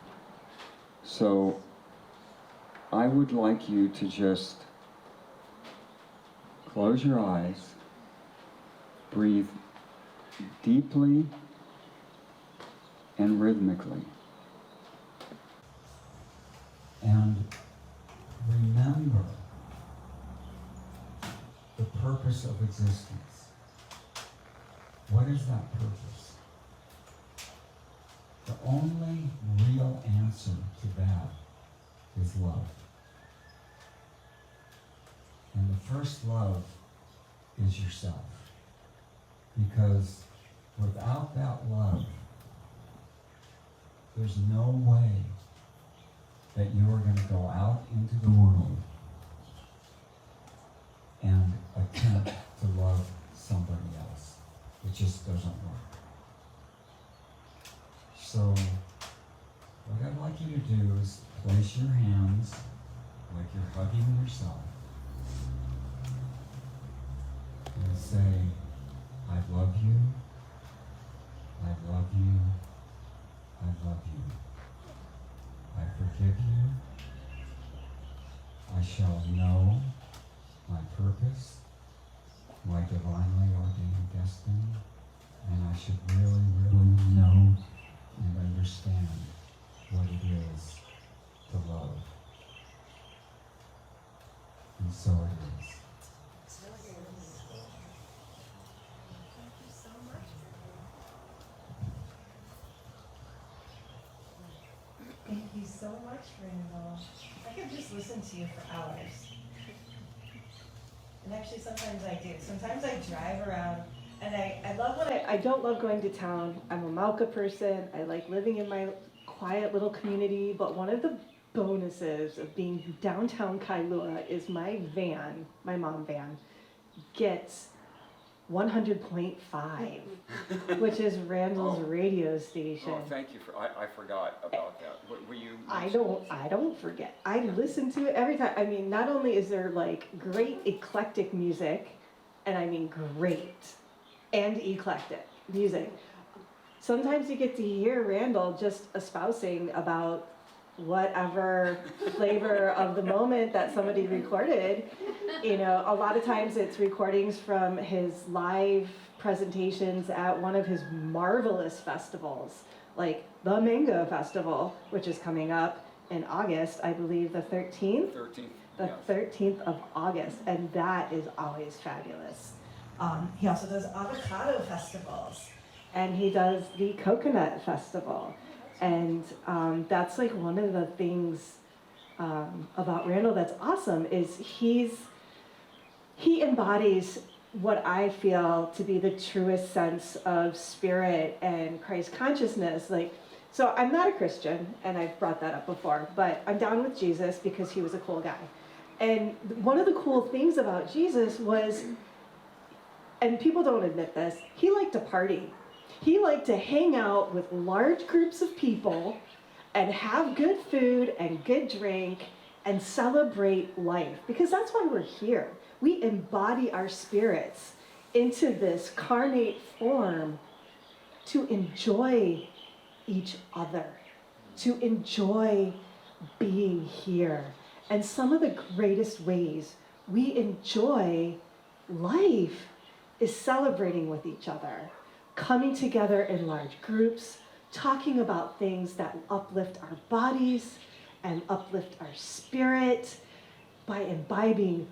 So I would like you to just close your eyes, breathe deeply and rhythmically. And remember the purpose of existence. What is that purpose? The only real answer to that is love. And the first love is yourself. Because without that love, there's no way that you are going to go out into the world and attempt to love somebody else. It just doesn't work. So, what I'd like you to do is place your hands like you're hugging yourself and say, I love you, I love you, I love you. I forgive you. I shall know my purpose, my divinely ordained destiny, and I should really, really know and understand what it is to love. And so it is. Thank you so much, Randyl. I could just listen to you for hours. And actually, sometimes I do. Sometimes I drive around, and I love when I don't love going to town. I'm a Mauka person. I like living in my quiet little community, but one of the bonuses of being downtown Kailua is my van, my mom van, gets 100.5, which is Randall's radio station. Oh, thank you for, I forgot about that. Were you? I don't forget. I listen to it every time. I mean, not only is there like great eclectic music, and I mean great and eclectic music, sometimes you get to hear Randyl just espousing about whatever flavor of the moment that somebody recorded. You know, a lot of times it's recordings from his live presentations at one of his marvelous festivals, like the Mango Festival, which is coming up in August, I believe the 13th? 13th. The Yes. 13th of August, and that is always fabulous. He also does avocado festivals, and he does the coconut festival. And that's like one of the things about Randyl that's awesome is he embodies what I feel to be the truest sense of spirit and Christ consciousness. Like, so I'm not a Christian, and I've brought that up before, but I'm down with Jesus because he was a cool guy. And one of the cool things about Jesus was, and people don't admit this, he liked to party. He liked to hang out with large groups of people and have good food and good drink and celebrate life, because that's why we're here. We embody our spirits into this carnate form to enjoy each other, to enjoy being here. And some of the greatest ways we enjoy life is celebrating with each other, coming together in large groups, talking about things that uplift our bodies and uplift our spirit by imbibing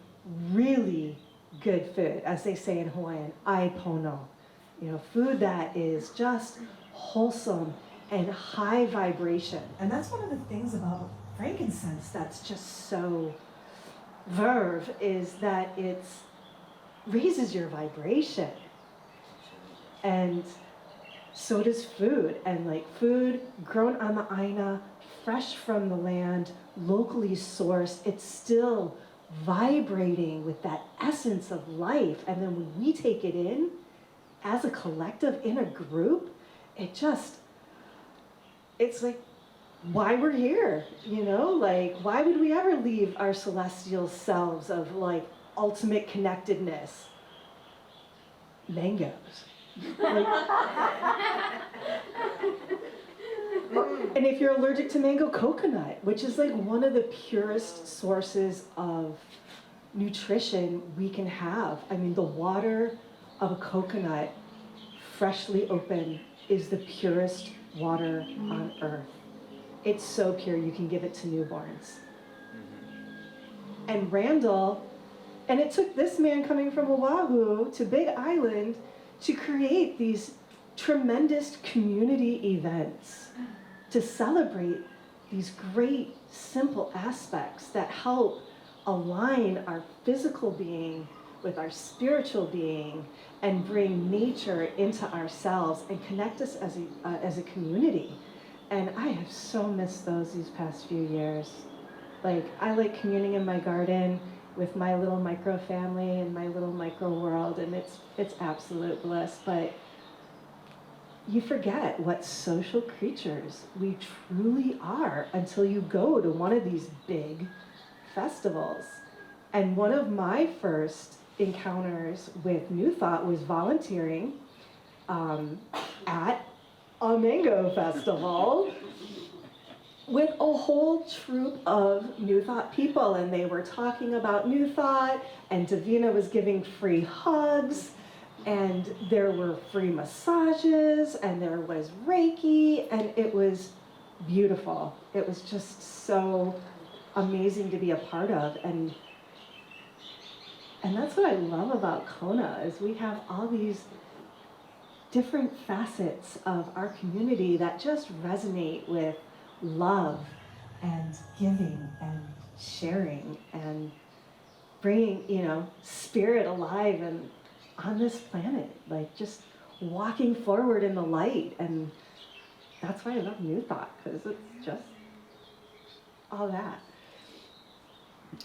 really good food, as they say in Hawaiian, ai pono. You know, food that is just wholesome and high vibration. And that's one of the things about frankincense that's just so verve, is that it raises your vibration. And so does food, and like food grown on the Aina, fresh from the land, locally sourced, it's still vibrating with that essence of life. And then when we take it in as a collective, in a group, it's like why we're here, you know? Like, why would we ever leave our celestial selves of like ultimate connectedness? Mangoes. Like, and if you're allergic to mango, coconut, which is like one of the purest sources of nutrition we can have. I mean, the water of a coconut, freshly opened, is the purest water on earth. It's so pure, you can give it to newborns. And Randyl, and it took this man coming from Oahu to Big Island to create these tremendous community events to celebrate these great, simple aspects that help align our physical being with our spiritual being and bring nature into ourselves and connect us as a community. And I have so missed those these past few years. Like, I like communing in my garden with my little micro family and my little micro world, and it's absolute bliss. But you forget what social creatures we truly are until you go to one of these big festivals. And one of my first encounters with New Thought was volunteering at a mango festival with a whole troop of New Thought people, and they were talking about New Thought, and Davina was giving free hugs, and there were free massages, and there was Reiki, and it was beautiful. It was just so amazing to be a part of, and that's what I love about Kona, is we have all these different facets of our community that just resonate with love and giving and sharing and bringing, spirit alive and on this planet, like just walking forward in the light. And that's why I love New Thought, because it's just all that.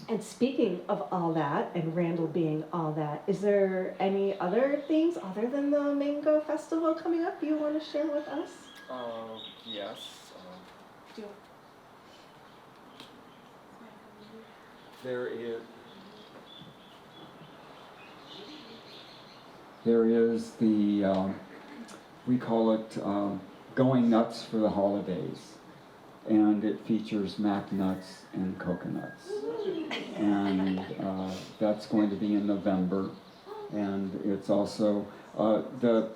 And speaking of all that, and Randyl being all that, is there any other things other than the Mango Festival coming up you want to share with us? Yes. Do There is the, we call it Going Nuts for the Holidays. And it features mac nuts and coconuts. And that's going to be in November. And it's also, the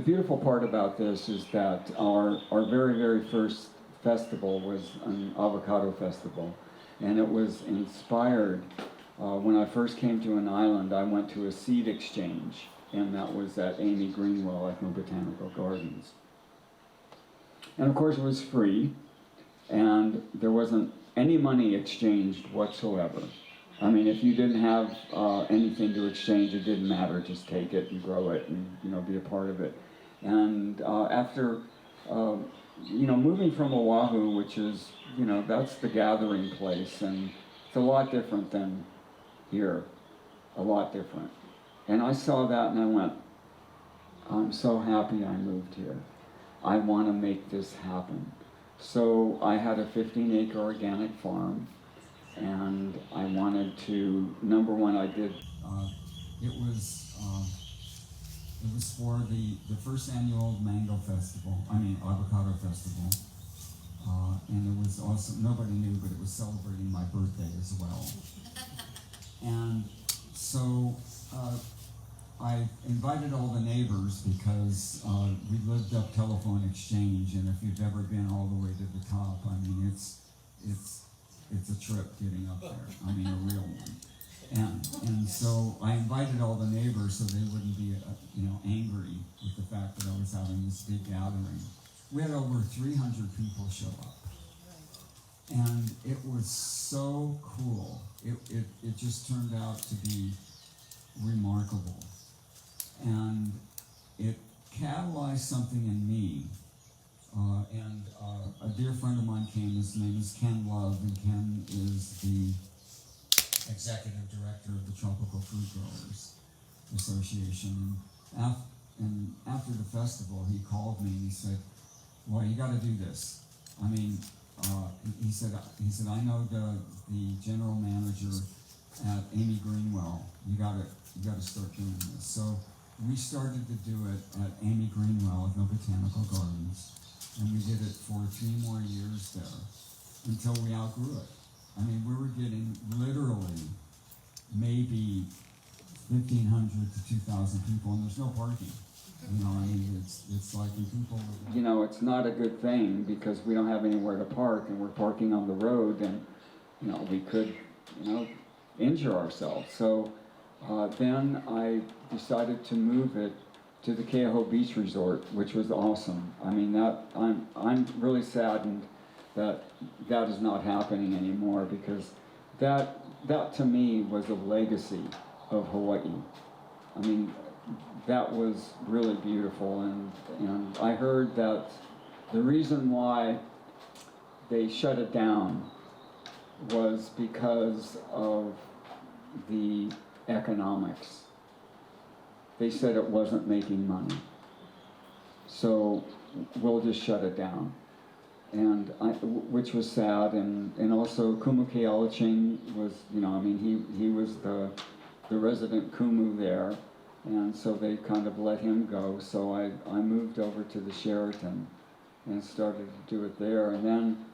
beautiful part about this is that our very, very first festival was an avocado festival. And it was inspired, when I first came to an island, I went to a seed exchange. And that was at Amy Greenwell Ethnobotanical Gardens. And of course it was free. And there wasn't any money exchanged whatsoever. I mean, if you didn't have anything to exchange, it didn't matter. Just take it and grow it and, be a part of it. And after, moving from Oahu, which is, that's the gathering place, and it's a lot different than here, a lot different. And I saw that and I went, I'm so happy I moved here. I want to make this happen. So I had a 15-acre organic farm, and I wanted to, number one, I did, it was for the first annual avocado festival, and it was also, nobody knew, but it was celebrating my birthday as well. And so I invited all the neighbors because we lived up Telephone Exchange, and if you've ever been all the way to the top, I mean, it's a trip getting up there. I mean, a real one. And so I invited all the neighbors so they wouldn't be, angry with the fact that I was having this big gathering. We had over 300 people show up, and it was so cool. It just turned out to be remarkable. And it catalyzed something in me. A dear friend of mine came, his name is Ken Love, and Ken is the executive director of the Tropical Fruit Growers Association. And after the festival, he called me and he said, well, you got to do this. I mean, he said, I know the general manager at Amy Greenwell. You got to start doing this. So we started to do it at Amy Greenwell Ethnobotanical Gardens, and we did it for 3 more years there until we outgrew it. I mean, we were getting literally maybe 1,500 to 2,000 people, and there's no parking. It's like when people... it's not a good thing because we don't have anywhere to park, and we're parking on the road, and, we could, injure ourselves. So then I decided to move it to the Keauhou Beach Resort, which was awesome. I mean, I'm really saddened that is not happening anymore, because that to me was a legacy of Hawaii. I mean, that was really beautiful, and I heard that the reason why they shut it down was because of the economics. They said it wasn't making money, so we'll just shut it down. And which was sad, and also Kumu Kealaching was, he was the resident Kumu there, and so they kind of let him go. So I moved over to the Sheraton and started to do it there, and then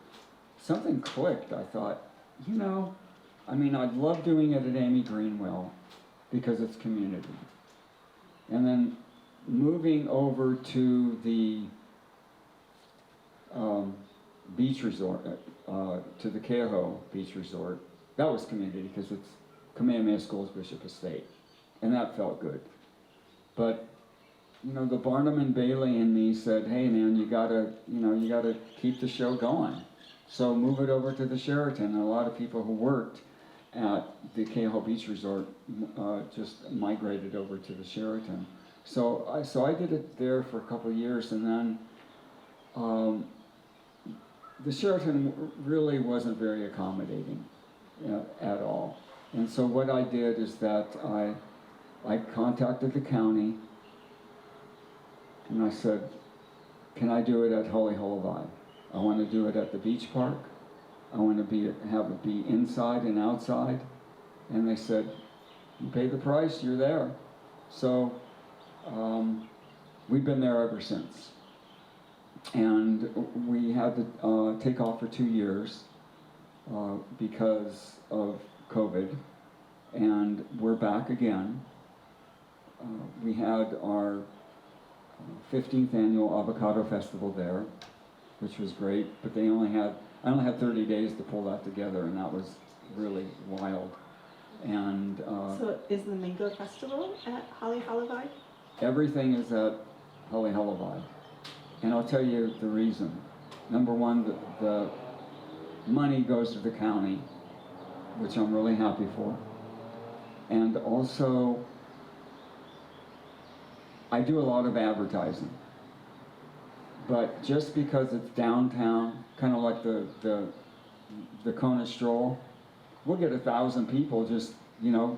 something clicked. I thought, you know, I mean, I'd love doing it at Amy Greenwell because it's community. And then moving over to the beach resort, to the Keoho Beach Resort, that was community because it's Kamehameha Schools Bishop Estate. And that felt good. But, you know, the Barnum and Bailey in me said, hey man, you gotta keep the show going. So move it over to the Sheraton. And a lot of people who worked at the Keoho Beach Resort just migrated over to the Sheraton. So I did it there for a couple of years, and then the Sheraton really wasn't very accommodating at all. And so what I did is that I contacted the county, and I said, can I do it at Holy Hullabai? I want to do it at the beach park. I want to have it be inside and outside. And they said, you pay the price, you're there. So we've been there ever since. And we had to take off for 2 years because of COVID. And we're back again. We had our 15th annual Avocado Festival there, which was great, but I only had 30 days to pull that together, and that was really wild. And So is the Mango Festival at Holly Hullabai? everything is at Holly Hullabai. And I'll tell you the reason. Number one, the money goes to the county, which I'm really happy for. And also, I do a lot of advertising. But just because it's downtown, kind of like the Kona stroll, we'll get 1,000 people just, you know,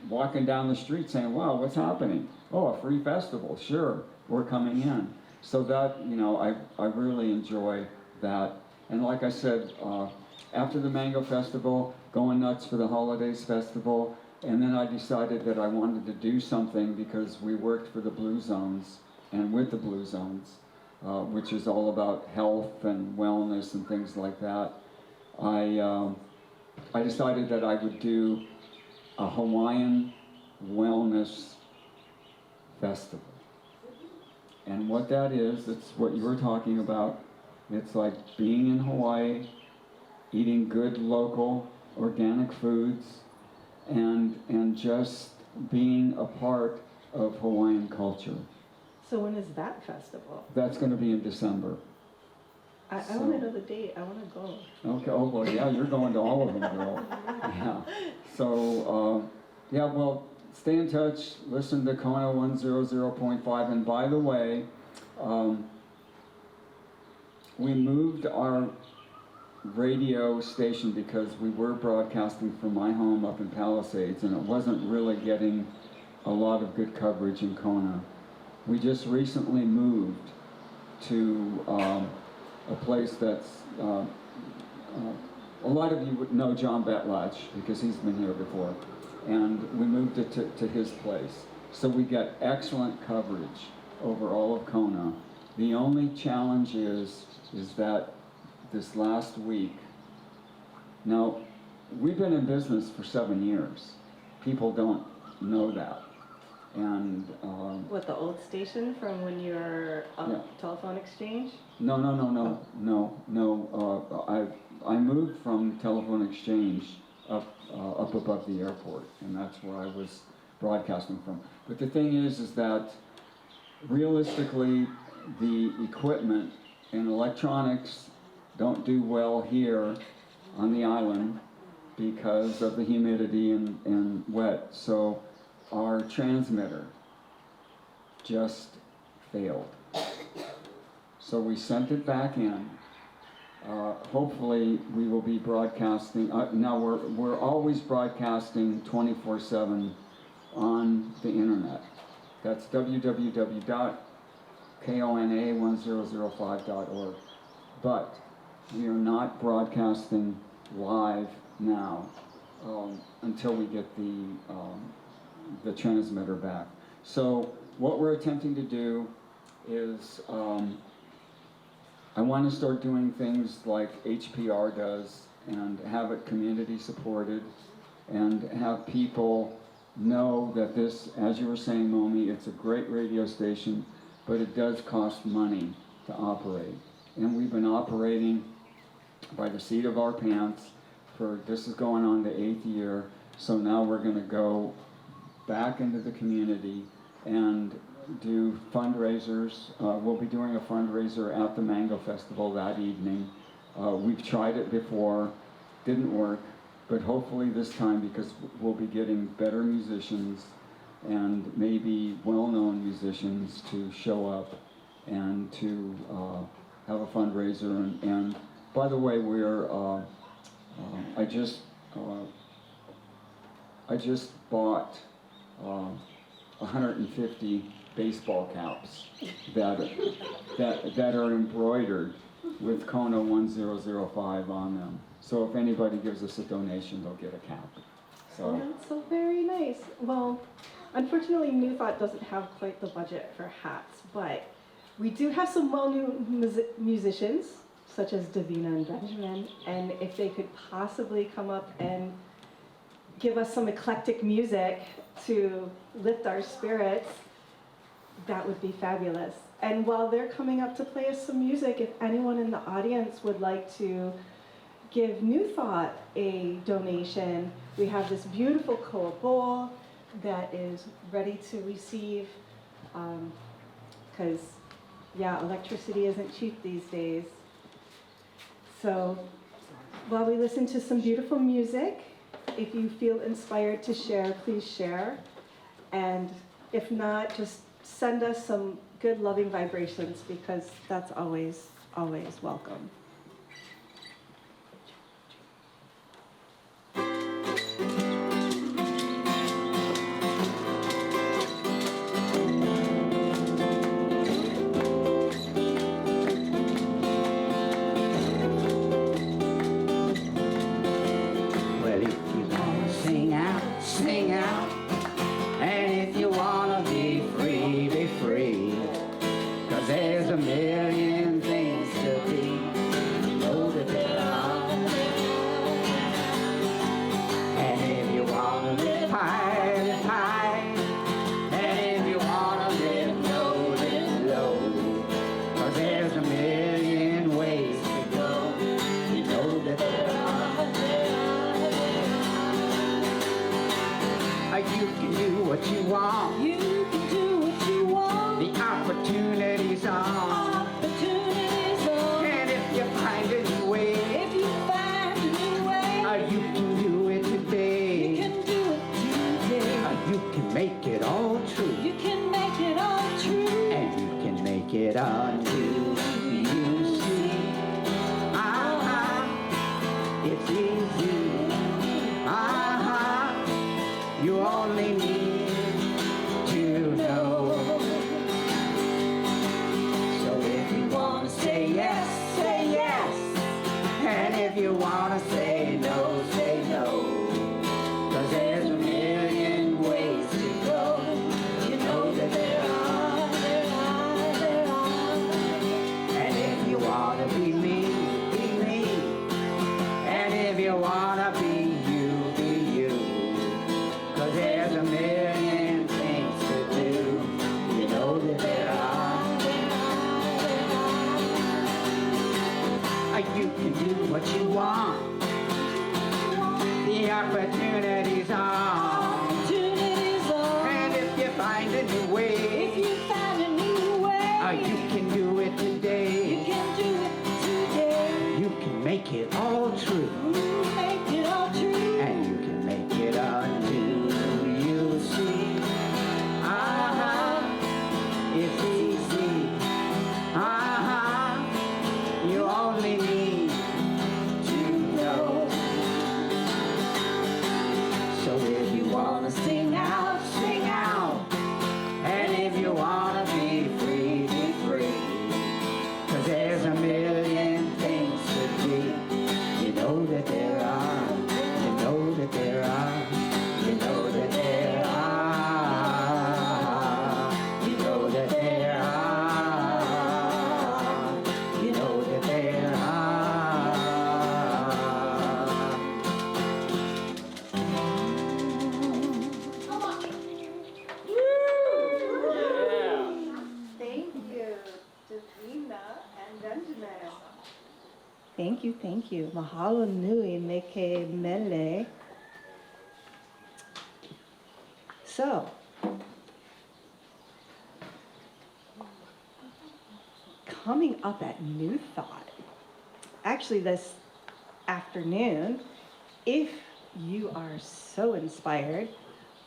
walking down the street saying, wow, what's happening? Oh, a free festival, sure, we're coming in. So that, you know, I really enjoy that. And like I said, after the Mango Festival, going nuts for the Holidays Festival, and then I decided that I wanted to do something because we worked for the Blue Zones and with the Blue Zones, which is all about health and wellness and things like that. I decided that I would do a Hawaiian wellness festival. And what that is, it's what you were talking about. It's like being in Hawaii, eating good local organic foods, and just being a part of Hawaiian culture. So when is that festival? That's going to be in December. I want to know the date. I want to go. Okay, oh well, yeah, you're going to all of them, girl. Yeah. So, yeah, well, stay in touch, listen to Kona 100.5, and by the way, we moved our radio station because we were broadcasting from my home up in Palisades, and it wasn't really getting a lot of good coverage in Kona. We just recently moved to a place that's, a lot of you would know John Betlatch because he's been here before, and we moved it to his place. So we got excellent coverage over all of Kona. The only challenge is that this last week, now we've been in business for 7 years. People don't know that. And What, the old station from when you were Yeah. telephone exchange? No. I moved from Telephone Exchange up above the airport, and that's where I was broadcasting from. But the thing is that realistically, the equipment and electronics don't do well here on the island because of the humidity and wet. So our transmitter just failed. So we sent it back in. Hopefully we will be broadcasting. Now we're always broadcasting 24/7 on the internet. That's www.kona1005.org. But we are not broadcasting live now until we get the transmitter back. So what we're attempting to do is I want to start doing things like HPR does and have it community supported and have people know that this, as you were saying, Momi, it's a great radio station, but it does cost money to operate. And we've been operating by the seat of our pants for, this is going on the 8th year, so now we're going to go back into the community and do fundraisers. We'll be doing a fundraiser at the Mango Festival that evening. We've tried it before, didn't work, but hopefully this time, because we'll be getting better musicians and maybe well-known musicians to show up and to have a fundraiser. And by the way, we're I just bought 150 baseball caps that are embroidered with Kona 1005 on them. So if anybody gives us a donation, they'll get a cap. So That's so very nice. Well, unfortunately, New Thought doesn't have quite the budget for hats, but we do have some well-known musicians, such as Davina and Benjamin, and if they could possibly come up and give us some eclectic music to lift our spirits, that would be fabulous. And while they're coming up to play us some music, if anyone in the audience would like to give New Thought a donation, we have this beautiful koa bowl that is ready to receive, because, yeah, electricity isn't cheap these days. So while we listen to some beautiful music, if you feel inspired to share, please share. And if not, just send us some good loving vibrations, because that's always, always welcome. Well, if you wanna sing out, sing out. And if you wanna be free, be free. 'Cause there's a million things to be. You know that there are. And if you wanna live high, live high. And if you wanna live low, live low. 'Cause there's a million ways to go. You know that there are. You can do what you want. You can do what you want. The opportunities are. Opportunities are. And if you find a new way, If you find a new way, you can do it today. you can do it today. You can make it all true. You can make it all true. And you can make it until you see. It's easy. You only need to know. So if you wanna say yes, say yes. And if you wanna say no, say no. 'Cause there's a million ways to go. You know that there are. And if you wanna be me, be me. And if you wanna be you, be you. 'Cause there's a million things to do. You know that there are. You can do what you want. The opportunities are. Opportunities are. And if you find a new way, If you find a new way, you can do it you today. can do it today. You can make it all true. Make it all true. And you can make it until you see. It's easy. You only need to know. So if you wanna sing out, sing out. And if you wanna be free, be free. 'Cause there's a million things to be. You know that there are. You know that there are. You know that there are. You know that there are. You know that Thank you, thank you. Mahalo nui me ke mele. So, coming up at New Thought, actually this afternoon, if you are so inspired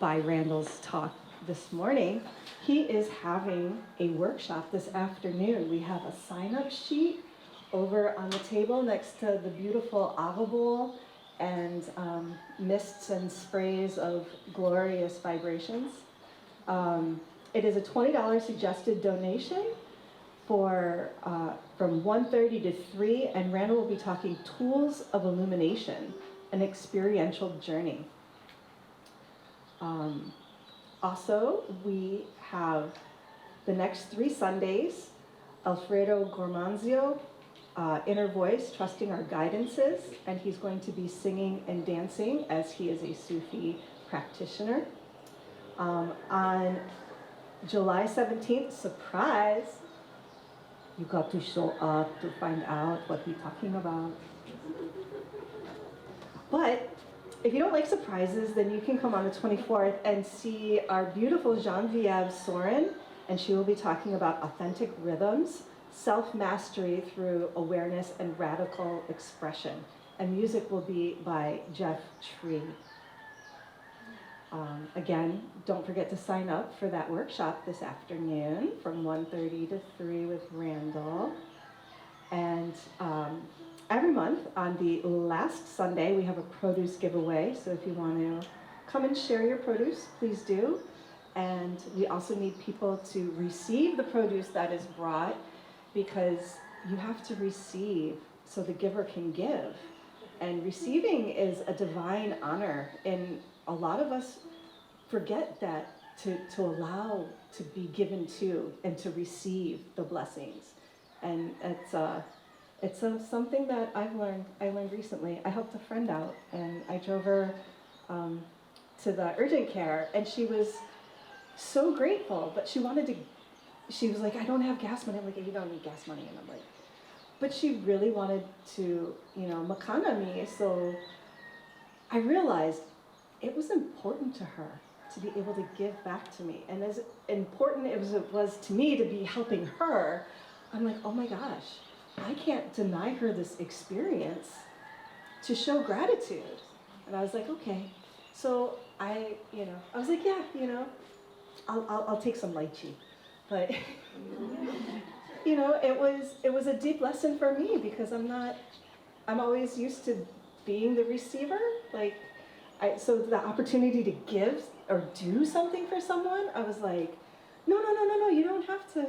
by Randall's talk this morning, he is having a workshop this afternoon. We have a sign-up sheet over on the table next to the beautiful ava bowl and mists and sprays of glorious vibrations. It is a $20 suggested donation for from 1:30 to 3, and Randyl will be talking tools of illumination, an experiential journey. Also, we have the next 3 Sundays, Alfredo Gormanzio, Inner Voice, Trusting Our Guidances, and he's going to be singing and dancing as he is a Sufi practitioner. On July 17th, surprise, you got to show up to find out what we're talking about. But if you don't like surprises, then you can come on the 24th and see our beautiful Geneviève Soren, and she will be talking about authentic rhythms, self-mastery through awareness and radical expression. And music will be by Jeff Tree. Again, don't forget to sign up for that workshop this afternoon from 1:30 to 3 with Randyl. And every month on the last Sunday, we have a produce giveaway. So if you want to come and share your produce, please do. And we also need people to receive the produce that is brought, because you have to receive so the giver can give. And receiving is a divine honor. And a lot of us forget that to allow to be given to and to receive the blessings. And it's something that I learned recently. I helped a friend out, and I drove her to the urgent care, and she was so grateful, but she was like, I don't have gas money. I'm like, you don't need gas money. And I'm like, but she really wanted to, makana me. So I realized it was important to her to be able to give back to me. And as important as it was to me to be helping her, I'm like, oh my gosh, I can't deny her this experience to show gratitude. And I was like, okay. So I was like, yeah, I'll take some lychee. But it was a deep lesson for me, because I'm always used to being the receiver. So the opportunity to give or do something for someone, I was like, no, you don't have to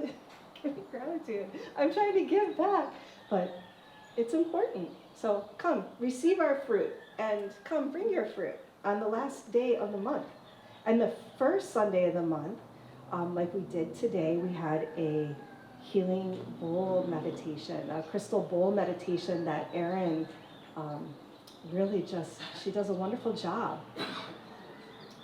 give me gratitude. I'm trying to give back. But it's important. So come, receive our fruit, and come bring your fruit on the last day of the month. And the first Sunday of the month, like we did today, we had a healing bowl meditation, a crystal bowl meditation that Erin really she does a wonderful job.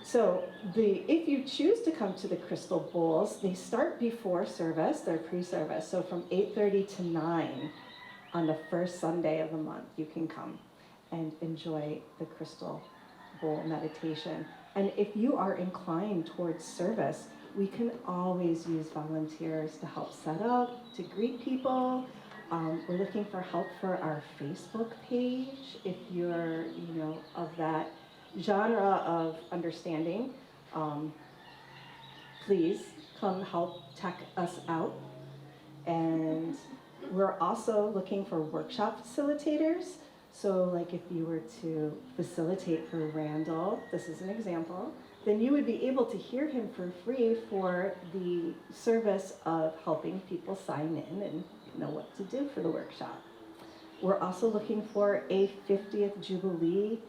So if you choose to come to the crystal bowls, they start before service, they're pre-service. So from 8:30 to 9 on the first Sunday of the month, you can come and enjoy the crystal bowl meditation. And if you are inclined towards service, we can always use volunteers to help set up, to greet people. We're looking for help for our Facebook page. If you're, of that genre of understanding, please come help tech us out. And we're also looking for workshop facilitators. So like if you were to facilitate for Randyl, this is an example, then you would be able to hear him for free for the service of helping people sign in and know what to do for the workshop. We're also looking for a 50th Jubilee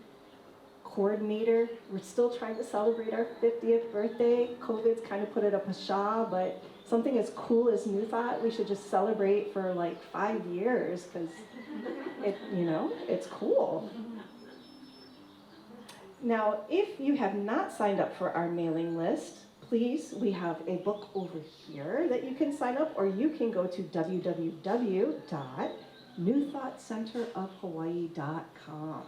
coordinator. We're still trying to celebrate our 50th birthday. COVID's kind of put it up a shaw, but something as cool as New Thought, we should just celebrate for like 5 years, because it's cool. Now, if you have not signed up for our mailing list, please, we have a book over here that you can sign up, or you can go to newthoughtcenterofhawaii.com.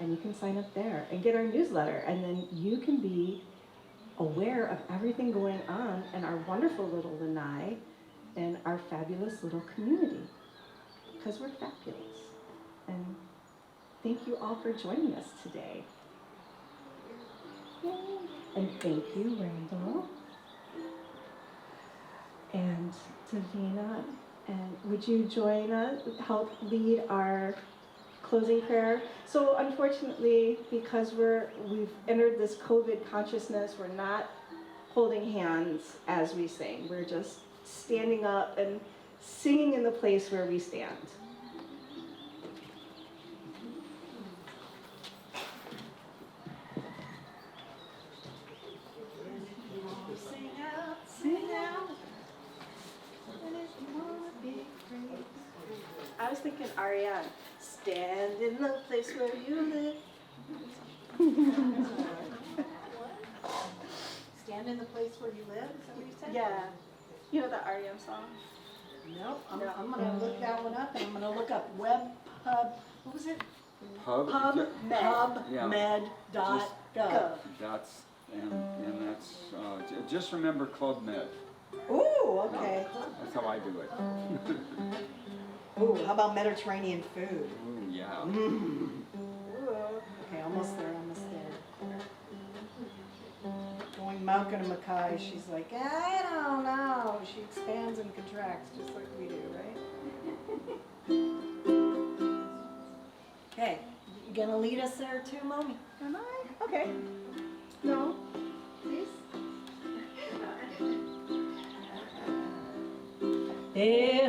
And you can sign up there and get our newsletter, and then you can be aware of everything going on in our wonderful little lanai and our fabulous little community, because we're fabulous. And thank you all for joining us today. Yay. And thank you, Randyl and Davina. And would you join us, help lead our closing prayer? So unfortunately, because we've entered this COVID consciousness, we're not holding hands as we sing. We're just standing up and singing in the place where we stand. Sing out. And if you wanna be free. I was thinking Ariane, stand in the place where you live. Stand in the place where you live, is that what you said? Yeah. You know that REM song? Nope, I'm gonna look that one up, and I'm gonna look up WebPub, what was it? PubMed. PubMed.gov. That's just remember Club Med. Ooh, okay. That's how I do it. Ooh, how about Mediterranean food? Ooh, yeah. Okay, almost there. Going Malka to Mackay, she's like, I don't know. She expands and contracts just like we do, right? Okay, you gonna lead us there too, Mommy? Am I? Okay. No. Please. Hey.